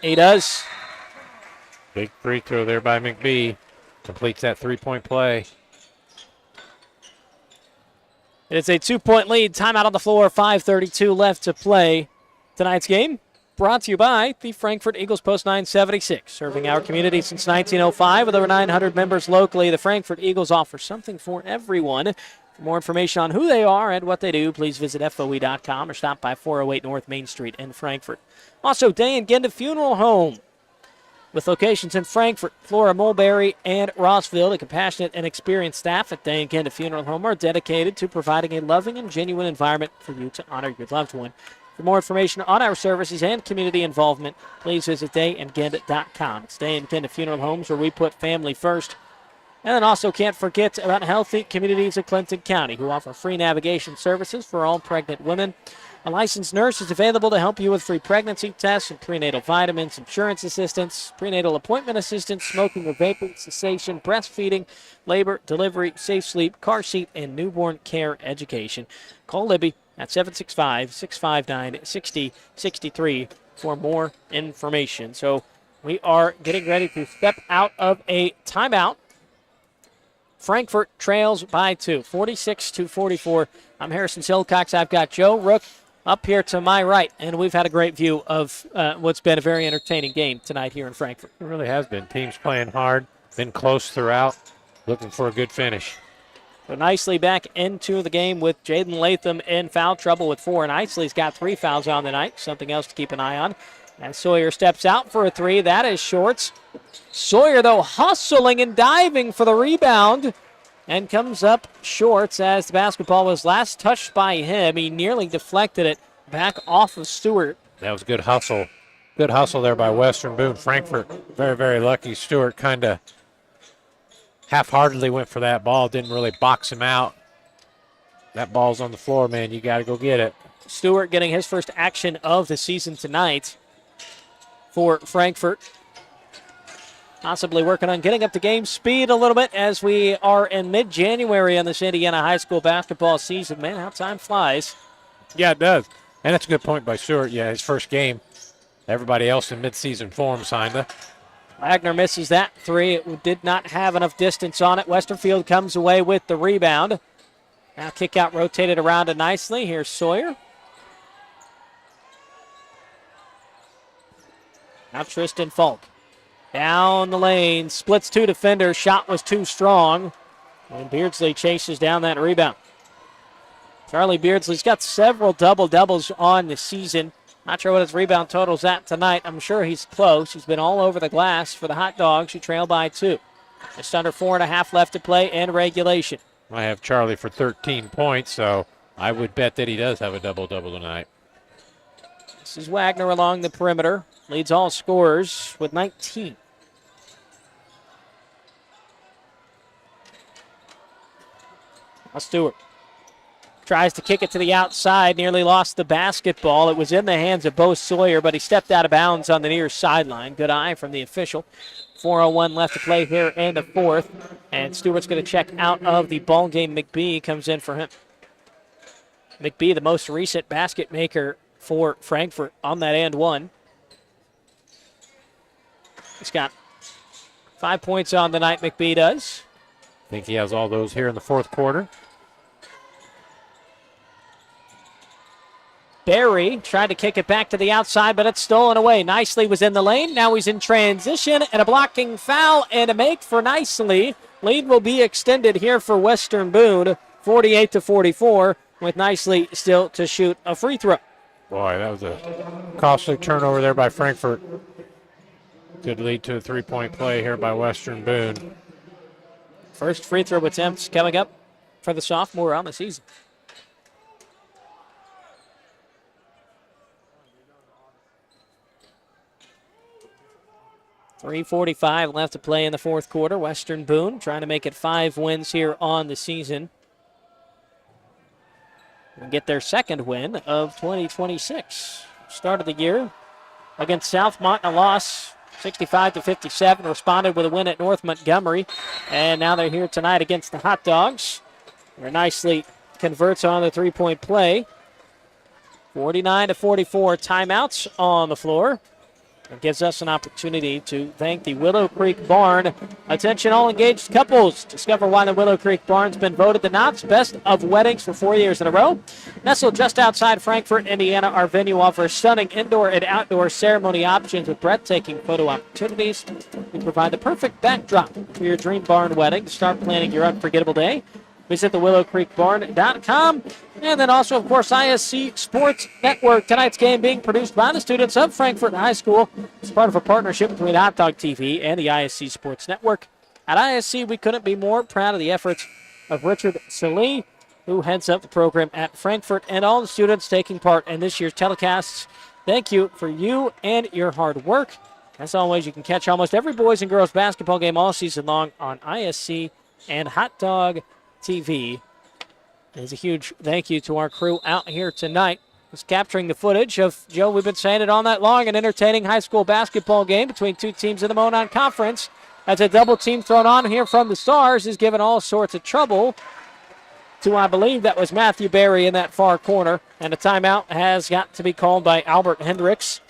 He does.
Big free throw there by McBee. Completes that three-point play.
It's a 2-point lead. Timeout on the floor. 5:32 left to play. Tonight's game brought to you by the Frankfort Eagles Post 976. Serving our community since 1905 with over 900 members locally. The Frankfort Eagles offer something for everyone. For more information on who they are and what they do, please visit FOE.com or stop by 408 North Main Street in Frankfort. Also, Day and Genda Funeral Home. With locations in Frankfort, Flora, Mulberry, and Rossville, the compassionate and experienced staff at Day and Genda Funeral Home are dedicated to providing a loving and genuine environment for you to honor your loved one. For more information on our services and community involvement, please visit dayandgenda.com. It's Day and Genda Funeral Homes, where we put family first. And then also can't forget about Healthy Communities of Clinton County, who offer free navigation services for all pregnant women. A licensed nurse is available to help you with free pregnancy tests and prenatal vitamins, insurance assistance, prenatal appointment assistance, smoking or vaping cessation, breastfeeding, labor, delivery, safe sleep, car seat, and newborn care education. Call Libby at 765-659-6063 for more information. So we are getting ready to step out of a timeout. Frankfort trails by 2, 46-44. I'm Harrison Silcox. I've got Joe Rook up here to my right, and we've had a great view of what's been a very entertaining game tonight here in Frankfort.
It really has been. Teams playing hard, been close throughout, looking for a good finish.
So nicely back into the game with Jaden Latham in foul trouble with 4, and Isley's got 3 fouls on the night, something else to keep an eye on. And Sawyer steps out for a 3. That is short. Sawyer, though, hustling and diving for the rebound, and comes up short as the basketball was last touched by him. He nearly deflected it back off of Stewart.
That was good hustle. Good hustle there by Western Boone. Frankfort, very, very lucky. Stewart kind of half-heartedly went for that ball, didn't really box him out. That ball's on the floor, man. You got to go get it.
Stewart getting his first action of the season tonight for Frankfort. Possibly working on getting up to game speed a little bit as we are in mid-January on this Indiana high school basketball season. Man, how time flies.
Yeah, it does. And that's a good point by Stewart. Yeah, his first game. Everybody else in mid-season form, kinda.
Wagner misses that 3. It did not have enough distance on it. Westerfield comes away with the rebound. Now kick out rotated around it nicely. Here's Sawyer. Now Tristan Falk. Down the lane, splits 2 defenders. Shot was too strong. And Beardsley chases down that rebound. Charlie Beardsley's got several double-doubles on the season. Not sure what his rebound total's at tonight. I'm sure he's close. He's been all over the glass for the Hot Dogs, who trail by 2. Just under 4.5 left to play in regulation.
I have Charlie for 13 points, so I would bet that he does have a double-double tonight.
This is Wagner along the perimeter. Leads all scorers with 19. Now Stewart tries to kick it to the outside, nearly lost the basketball. It was in the hands of Bo Sawyer, but he stepped out of bounds on the near sideline. Good eye from the official. 4:01 left to play here in the fourth, and Stewart's going to check out of the ball game. McBee comes in for him. McBee, the most recent basket maker for Frankfort on that and one. He's got 5 points on the night, McBee does.
I think he has all those here in the fourth quarter.
Barry tried to kick it back to the outside, but it's stolen away. Nicely was in the lane. Now he's in transition, and a blocking foul and a make for Nicely. Lead will be extended here for Western Boone, 48-44, with Nicely still to shoot a free throw.
Boy, that was a costly turnover there by Frankfort. Could lead to a three-point play here by Western Boone.
First free throw attempts coming up for the sophomore on the season. 3:45 left to play in the fourth quarter. Western Boone trying to make it 5 wins here on the season and get their second win of 2026. Start of the year against Southmont, a loss 65-57. Responded with a win at North Montgomery, and now they're here tonight against the Hot Dogs. They're nicely converts on the three-point play. 49-44, timeouts on the floor. It gives us an opportunity to thank the Willow Creek Barn. Attention all engaged couples. Discover why the Willow Creek Barn's been voted the Knott's Best of Weddings for 4 years in a row. Nestled just outside Frankfort, Indiana, our venue offers stunning indoor and outdoor ceremony options with breathtaking photo opportunities. We provide the perfect backdrop for your dream barn wedding to start planning your unforgettable day. Visit thewillowcreekbarn.com. And then also, of course, ISC Sports Network. Tonight's game being produced by the students of Frankfort High School. It's part of a partnership between Hot Dog TV and the ISC Sports Network. At ISC, we couldn't be more proud of the efforts of Richard Salee, who heads up the program at Frankfort, and all the students taking part in this year's telecasts. Thank you for you and your hard work. As always, you can catch almost every boys and girls basketball game all season long on ISC and Hot Dog TV. There's a huge thank you to our crew out here tonight. Who's capturing the footage of, Joe, we've been saying it all night long, an entertaining high school basketball game between two teams in the Monon Conference. As a double team thrown on here from the Stars is given all sorts of trouble to, I believe that was Matthew Berry in that far corner. And a timeout has got to be called by Albert Hendricks.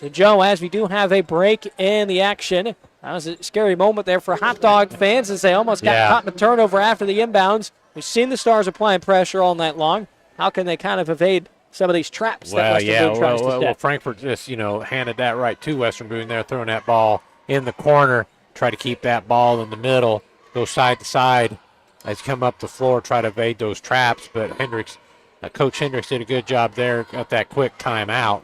And Joe, as we do have a break in the action, that was a scary moment there for Hot Dog fans as they almost got caught in a turnover after the inbounds. We've seen the Stars applying pressure all night long. How can they kind of evade some of these traps that Western Boone tries to set?
Well, Frankfort just, handed that right to Western Boone. They're throwing that ball in the corner, try to keep that ball in the middle, go side to side as you come up the floor, try to evade those traps. But Coach Hendricks did a good job there, got that quick timeout.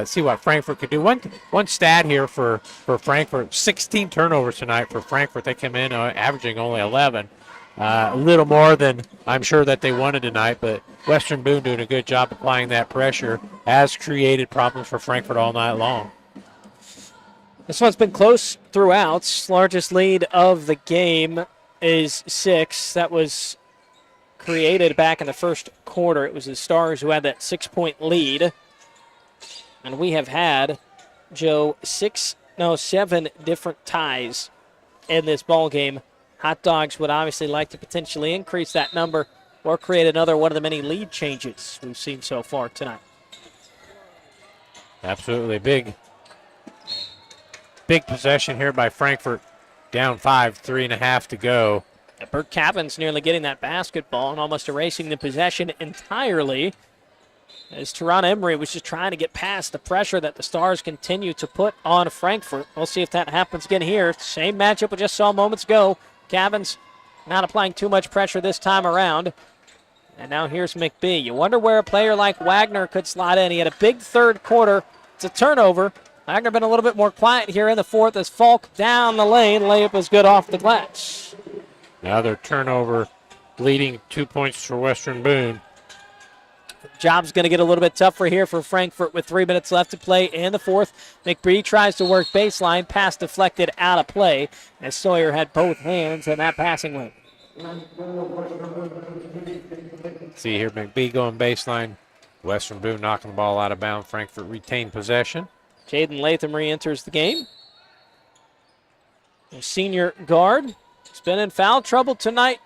See what Frankfort could do. One stat here for Frankfort, 16 turnovers tonight for Frankfort. They come in averaging only 11. A little more than I'm sure that they wanted tonight, but Western Boone doing a good job applying that pressure has created problems for Frankfort all night long.
This one's been close throughout. Largest lead of the game is 6. That was created back in the first quarter. It was the Stars who had that 6-point lead. And we have had, Joe, 7 different ties in this ball game. Hot Dogs would obviously like to potentially increase that number or create another one of the many lead changes we've seen so far tonight.
Absolutely. Big possession here by Frankfort. Down 5, 3.5 to go.
Bert Cavan's nearly getting that basketball and almost erasing the possession entirely, as Teron Emery was just trying to get past the pressure that the Stars continue to put on Frankfort. We'll see if that happens again here. Same matchup we just saw moments ago. Cavan's not applying too much pressure this time around. And now here's McBee. You wonder where a player like Wagner could slide in. He had a big third quarter. It's a turnover. Wagner been a little bit more quiet here in the fourth as Falk down the lane. Layup is good off the glass.
Another turnover, leading 2 points for Western Boone.
Job's going to get a little bit tougher here for Frankfort with 3 minutes left to play in the fourth. McBree tries to work baseline. Pass deflected out of play as Sawyer had both hands in that passing lane.
See here, McBee going baseline. Western Boone knocking the ball out of bounds. Frankfort retained possession.
Jaden Latham re-enters the game. The senior guard. He's been in foul trouble tonight.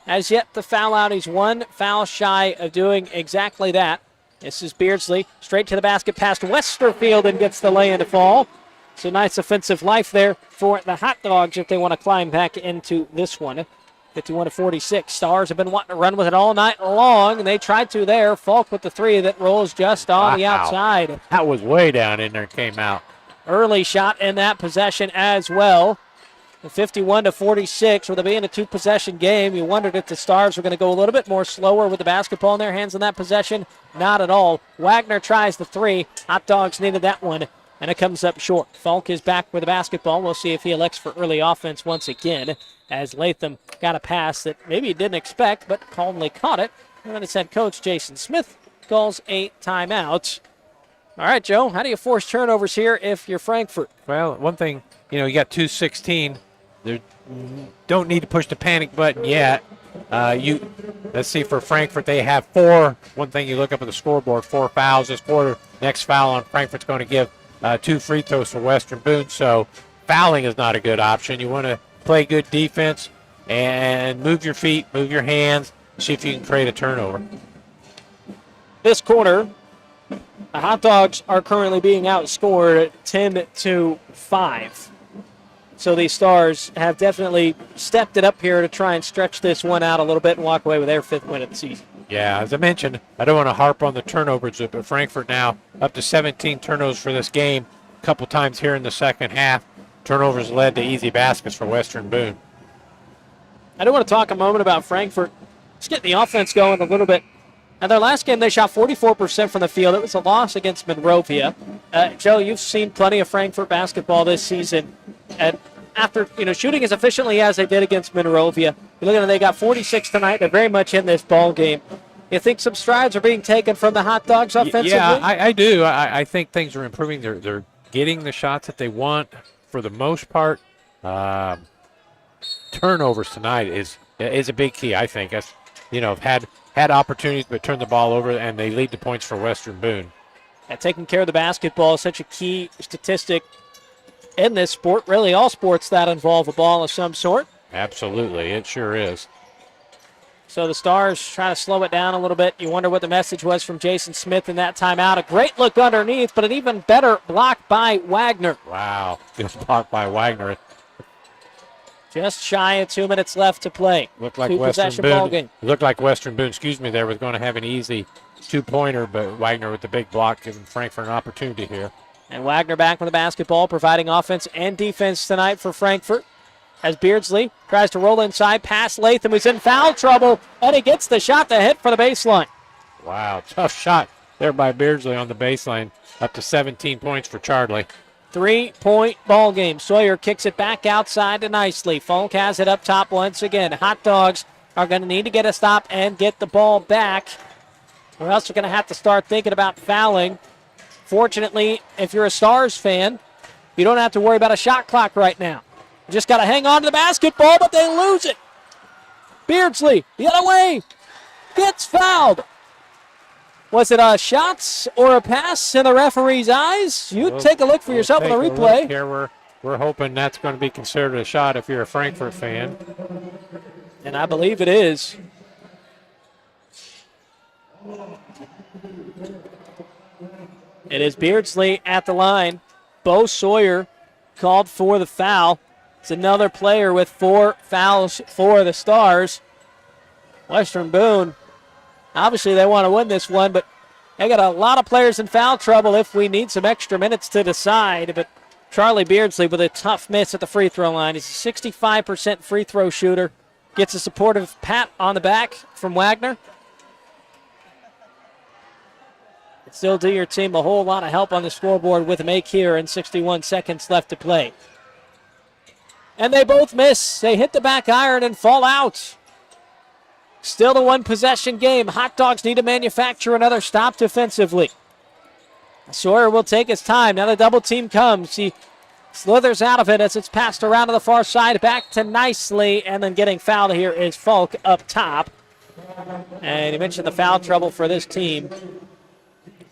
As yet to foul out. He's one foul shy of doing exactly that. This is Beardsley. Straight to the basket past Westerfield and gets the lay-in to fall. So nice offensive life there for the Hot Dogs if they want to climb back into this one. 51-46. Stars have been wanting to run with it all night long, and they tried to there. Falk with the 3 that rolls just on the outside.
That was way down in there, came out.
Early shot in that possession as well. 51-46, with it being a 2-possession game. You wondered if the Stars were going to go a little bit more slower with the basketball in their hands in that possession. Not at all. Wagner tries the 3. Hot Dogs needed that one, and it comes up short. Falk is back with the basketball. We'll see if he elects for early offense once again, as Latham got a pass that maybe he didn't expect, but calmly caught it. And then his head coach, Jason Smith, calls a timeout. All right, Joe, how do you force turnovers here if you're Frankfort?
Well, one thing, you got 2:16. They don't need to push the panic button yet. Let's see, for Frankfort, they have 4. One thing you look up at the scoreboard, 4 fouls this quarter. Next foul on Frankfort's going to give 2 free throws for Western Boone. So fouling is not a good option. You want to play good defense and move your feet, move your hands, see if you can create a turnover.
This quarter, the Hot Dogs are currently being outscored 10-5. So these Stars have definitely stepped it up here to try and stretch this one out a little bit and walk away with their 5th win of the season.
Yeah, as I mentioned, I don't want to harp on the turnovers, but Frankfort now up to 17 turnovers for this game. A couple times here in the second half, turnovers led to easy baskets for Western Boone.
I do want to talk a moment about Frankfort. Just getting the offense going a little bit. In their last game, they shot 44% from the field. It was a loss against Monrovia. Joe, you've seen plenty of Frankfort basketball this season. And after shooting as efficiently as they did against Monrovia, you look at them, they got 46 tonight. They're very much in this ball game. You think some strides are being taken from the Hot Dogs offensively?
Yeah, I do. I think things are improving. They're getting the shots that they want for the most part. Turnovers tonight is a big key, I think. As had opportunities but turned the ball over, and they lead the points for Western Boone.
And taking care of the basketball is such a key statistic in this sport, really all sports that involve a ball of some sort.
Absolutely, it sure is.
So the Stars try to slow it down a little bit. You wonder what the message was from Jason Smith in that timeout. A great look underneath, but an even better block by Wagner.
Wow, good block by Wagner.
Just shy of 2 minutes left to play.
Looked like
Two-possession ball game.
Looked like Western Boone, there was going to have an easy 2-pointer, but Wagner with the big block giving Frankfort an opportunity here.
And Wagner back with the basketball, providing offense and defense tonight for Frankfort. As Beardsley tries to roll inside, past Latham, who's in foul trouble, and he gets the shot to hit for the baseline.
Wow, tough shot there by Beardsley on the baseline. Up to 17 points for Charlie.
3-point ball game. Sawyer kicks it back outside to Nicely. Falk has it up top once again. Hot Dogs are going to need to get a stop and get the ball back, or else they're going to have to start thinking about fouling. Fortunately, if you're a Stars fan, you don't have to worry about a shot clock right now. You just got to hang on to the basketball, but they lose it. Beardsley, the other way, gets fouled. Was it a shot or a pass in the referee's eyes? You take a look for yourself on the replay.
Here we're hoping that's going to be considered a shot if you're a Frankfort fan.
And I believe it is. It is Beardsley at the line. Bo Sawyer called for the foul. It's another player with 4 fouls for the Stars. Western Boone, obviously they want to win this one, but they got a lot of players in foul trouble if we need some extra minutes to decide. But Charlie Beardsley with a tough miss at the free throw line. He's a 65% free throw shooter. Gets a supportive pat on the back from Wagner. Still do your team a whole lot of help on the scoreboard with a make here and 61 seconds left to play. And they both miss. They hit the back iron and fall out. Still a one-possession game. Hot Dogs need to manufacture another stop defensively. Sawyer will take his time. Now the double team comes. He slithers out of it as it's passed around to the far side. Back to Nicely. And then getting fouled here is Falk up top. And you mentioned the foul trouble for this team.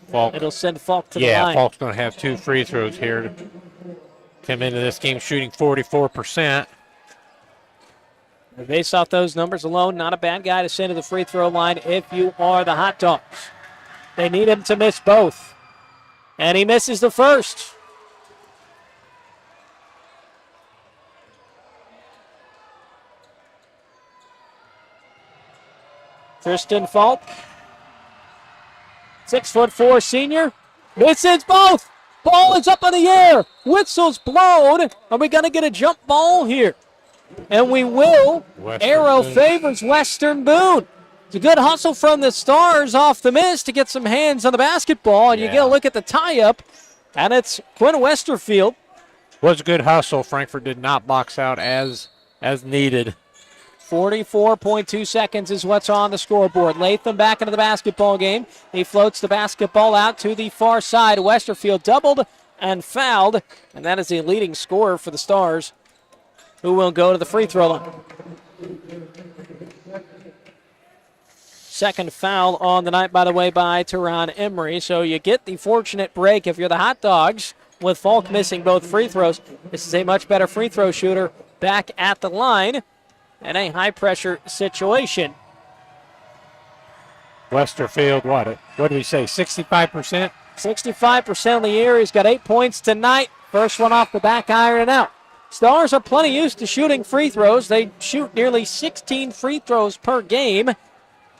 Falk.
It'll send Falk to the line.
Yeah, Falk's going to have 2 free throws here to come into this game shooting 44%.
Based off those numbers alone, not a bad guy to send to the free throw line if you are the Hot Dogs. They need him to miss both. And he misses the first. Tristan Falk, 6'4" senior, misses both. Ball is up in the air. Whistle's blown. Are we going to get a jump ball here? And we will. Arrow favors Western Boone. It's a good hustle from the Stars off the miss to get some hands on the basketball. And you get a look at the tie-up, and it's Quinn Was
a good hustle. Frankfort did not box out as needed.
44.2 seconds is what's on the scoreboard. Latham back into the basketball game. He floats the basketball out to the far side. Westerfield doubled and fouled, and that is the leading scorer for the Stars, who will go to the free throw line. Second foul on the night, by the way, by Teron Emery. So you get the fortunate break if you're the Hot Dogs with Falk missing both free throws. This is a much better free throw shooter back at the line in a high-pressure situation.
Westerfield, what do we say, 65%?
65% of the year. He's got 8 points tonight. First one off the back iron and out. Stars are plenty used to shooting free throws. They shoot nearly 16 free throws per game.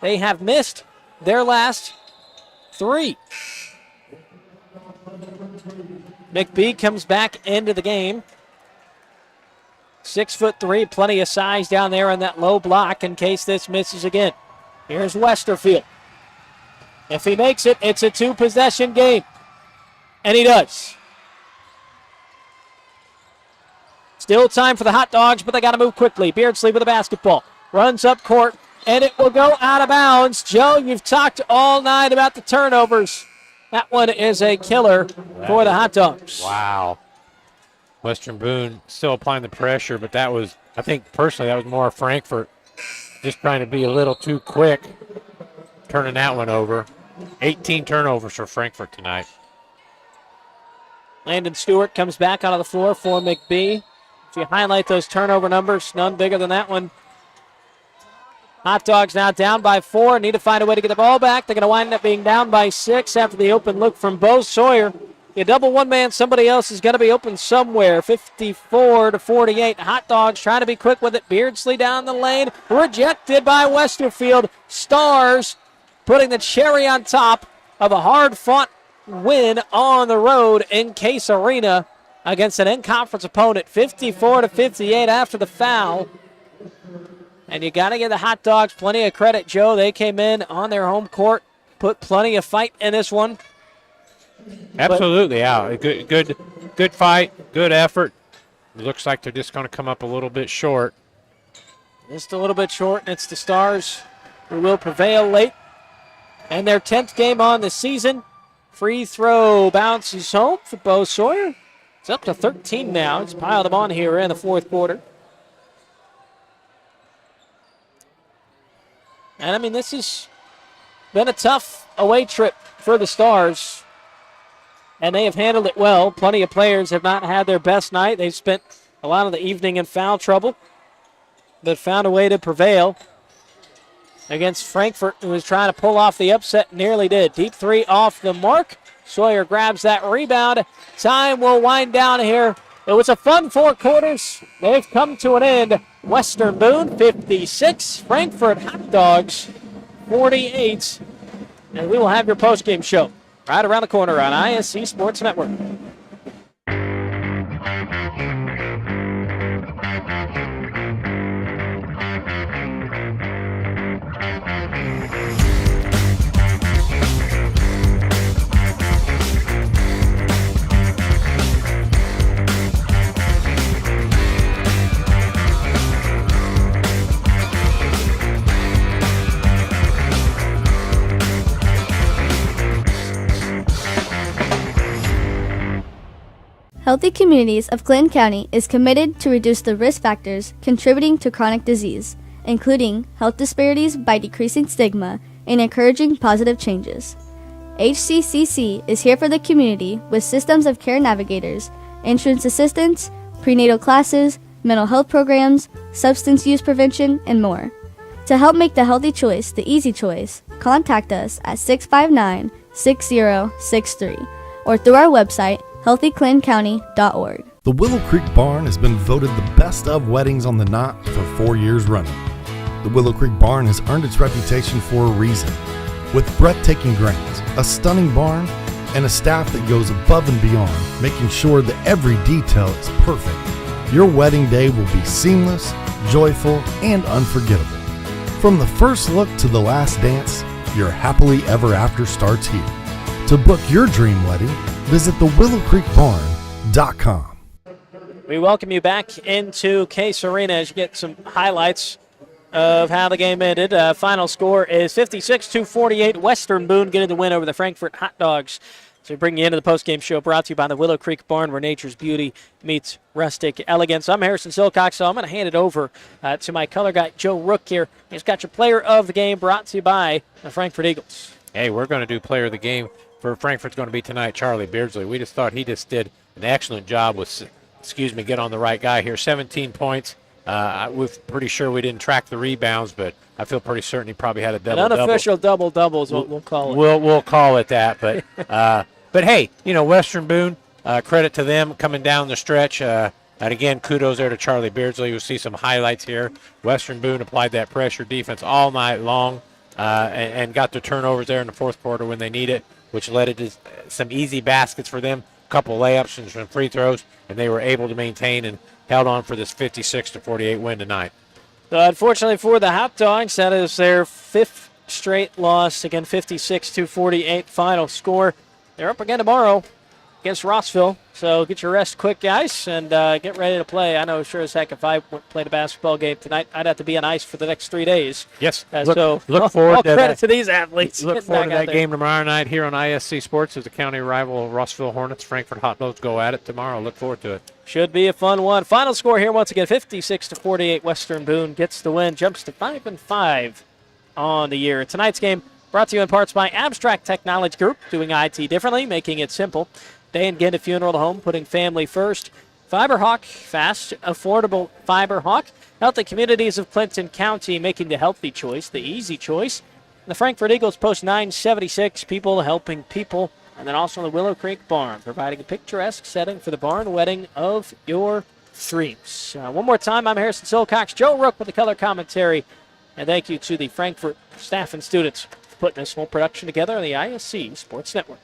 They have missed their last 3. McBee comes back into the game. 6'3", plenty of size down there in that low block in case this misses again. Here's Westerfield. If he makes it, it's a 2-possession game. And he does. Still time for the Hot Dogs, but they got to move quickly. Beardsley with the basketball. Runs up court, and it will go out of bounds. Joe, you've talked all night about the turnovers. That one is a killer for the Hot Dogs.
Wow. Western Boone still applying the pressure, but that was, I think personally, that was more Frankfort just trying to be a little too quick, turning that one over. 18 turnovers for Frankfort tonight.
Landon Stewart comes back onto the floor for McBee. If you highlight those turnover numbers, none bigger than that one. Hot Dogs now down by 4. Need to find a way to get the ball back. They're going to wind up being down by 6 after the open look from Bo Sawyer. You double one man, somebody else is going to be open somewhere. 54-48. Hot Dogs trying to be quick with it. Beardsley down the lane. Rejected by Westerfield. Stars putting the cherry on top of a hard-fought win on the road in Case Arena against an in-conference opponent. 54-58 after the foul. And you got to give the Hot Dogs plenty of credit, Joe. They came in on their home court, put plenty of fight in this one.
Absolutely, yeah. Good fight, good effort. It looks like they're just going to come up a little bit short.
Just a little bit short, and it's the Stars who will prevail late. And their 10th game on the season. Free throw bounces home for Bo Sawyer. It's up to 13 now. It's piled them on here in the fourth quarter. And, I mean, this has been a tough away trip for the Stars, and they have handled it well. Plenty of players have not had their best night. They've spent a lot of the evening in foul trouble, but found a way to prevail against Frankfort, who was trying to pull off the upset, nearly did. Deep three off the mark. Sawyer grabs that rebound. Time will wind down here. It was a fun 4 quarters. They've come to an end. Western Boone 56, Frankfort Hot Dogs 48. And we will have your postgame show right around the corner on ISC Sports Network.
Healthy Communities of Clinton County is committed to reduce the risk factors contributing to chronic disease, including health disparities by decreasing stigma and encouraging positive changes. HCCC is here for the community with systems of care navigators, insurance assistance, prenatal classes, mental health programs, substance use prevention, and more. To help make the healthy choice the easy choice, contact us at 659-6063 or through our website, healthyclintoncounty.org.
The Willow Creek Barn has been voted the best of weddings on the knot for 4 years running. The Willow Creek Barn has earned its reputation for a reason. With breathtaking grounds, a stunning barn, and a staff that goes above and beyond, making sure that every detail is perfect, your wedding day will be seamless, joyful, and unforgettable. From the first look to the last dance, your happily ever after starts here. To book your dream wedding, visit thewillowcreekbarn.com.
We welcome you back into Case Arena as you get some highlights of how the game ended. Final score is 56-48. Western Boone getting the win over the Frankfort Hot Dogs. So we bring you into the postgame show brought to you by the Willow Creek Barn, where nature's beauty meets rustic elegance. I'm Harrison Silcox, so I'm going to hand it over to my color guy, Joe Rook here. He's got your player of the game brought to you by the Frankfort Eagles.
Hey, we're going to do player of the game for Frankfort's going to be tonight, Charlie Beardsley. We just thought he just did an excellent job with, get on the right guy here. 17 points. We're pretty sure we didn't track the rebounds, but I feel pretty certain he probably had a double-double.
An unofficial double-double is what we'll call it.
We'll call it that, but but hey, Western Boone, credit to them coming down the stretch. And again, kudos there to Charlie Beardsley. You'll see some highlights here. Western Boone applied that pressure defense all night long and got their turnovers there in the fourth quarter when they need it, which led to some easy baskets for them, a couple layups and some free throws, and they were able to maintain and held on for this 56-48 win tonight.
Unfortunately for the Hot Dogs, that is their fifth straight loss. Again, 56-48 final score. They're up again tomorrow against Rossville. So get your rest quick, guys, and get ready to play. I know sure as heck if I played a basketball game tonight, I'd have to be on ice for the next 3 days.
Yes.
Look
forward
to credit to these athletes.
Look forward to that game tomorrow night here on ISC Sports as the county rival Rossville Hornets. Frankfort Hot Dogs go at it tomorrow. Look forward to it.
Should be a fun one. Final score here once again, 56-48. Western Boone gets the win, jumps to 5-5 on the year. Tonight's game brought to you in parts by Abstract Technology Group, doing IT differently, making it simple. Day and Genda Funeral Home, putting family first. Fiberhawk, fast, affordable Fiberhawk. Healthy communities of Clinton County, making the healthy choice, the easy choice. And the Frankfort Eagles Post 976, people helping people. And then also the Willow Creek Barn, providing a picturesque setting for the barn wedding of your dreams. One more time, I'm Harrison Silcox, Joe Rook with the color commentary. And thank you to the Frankfort staff and students for putting this whole production together on the ISC Sports Network.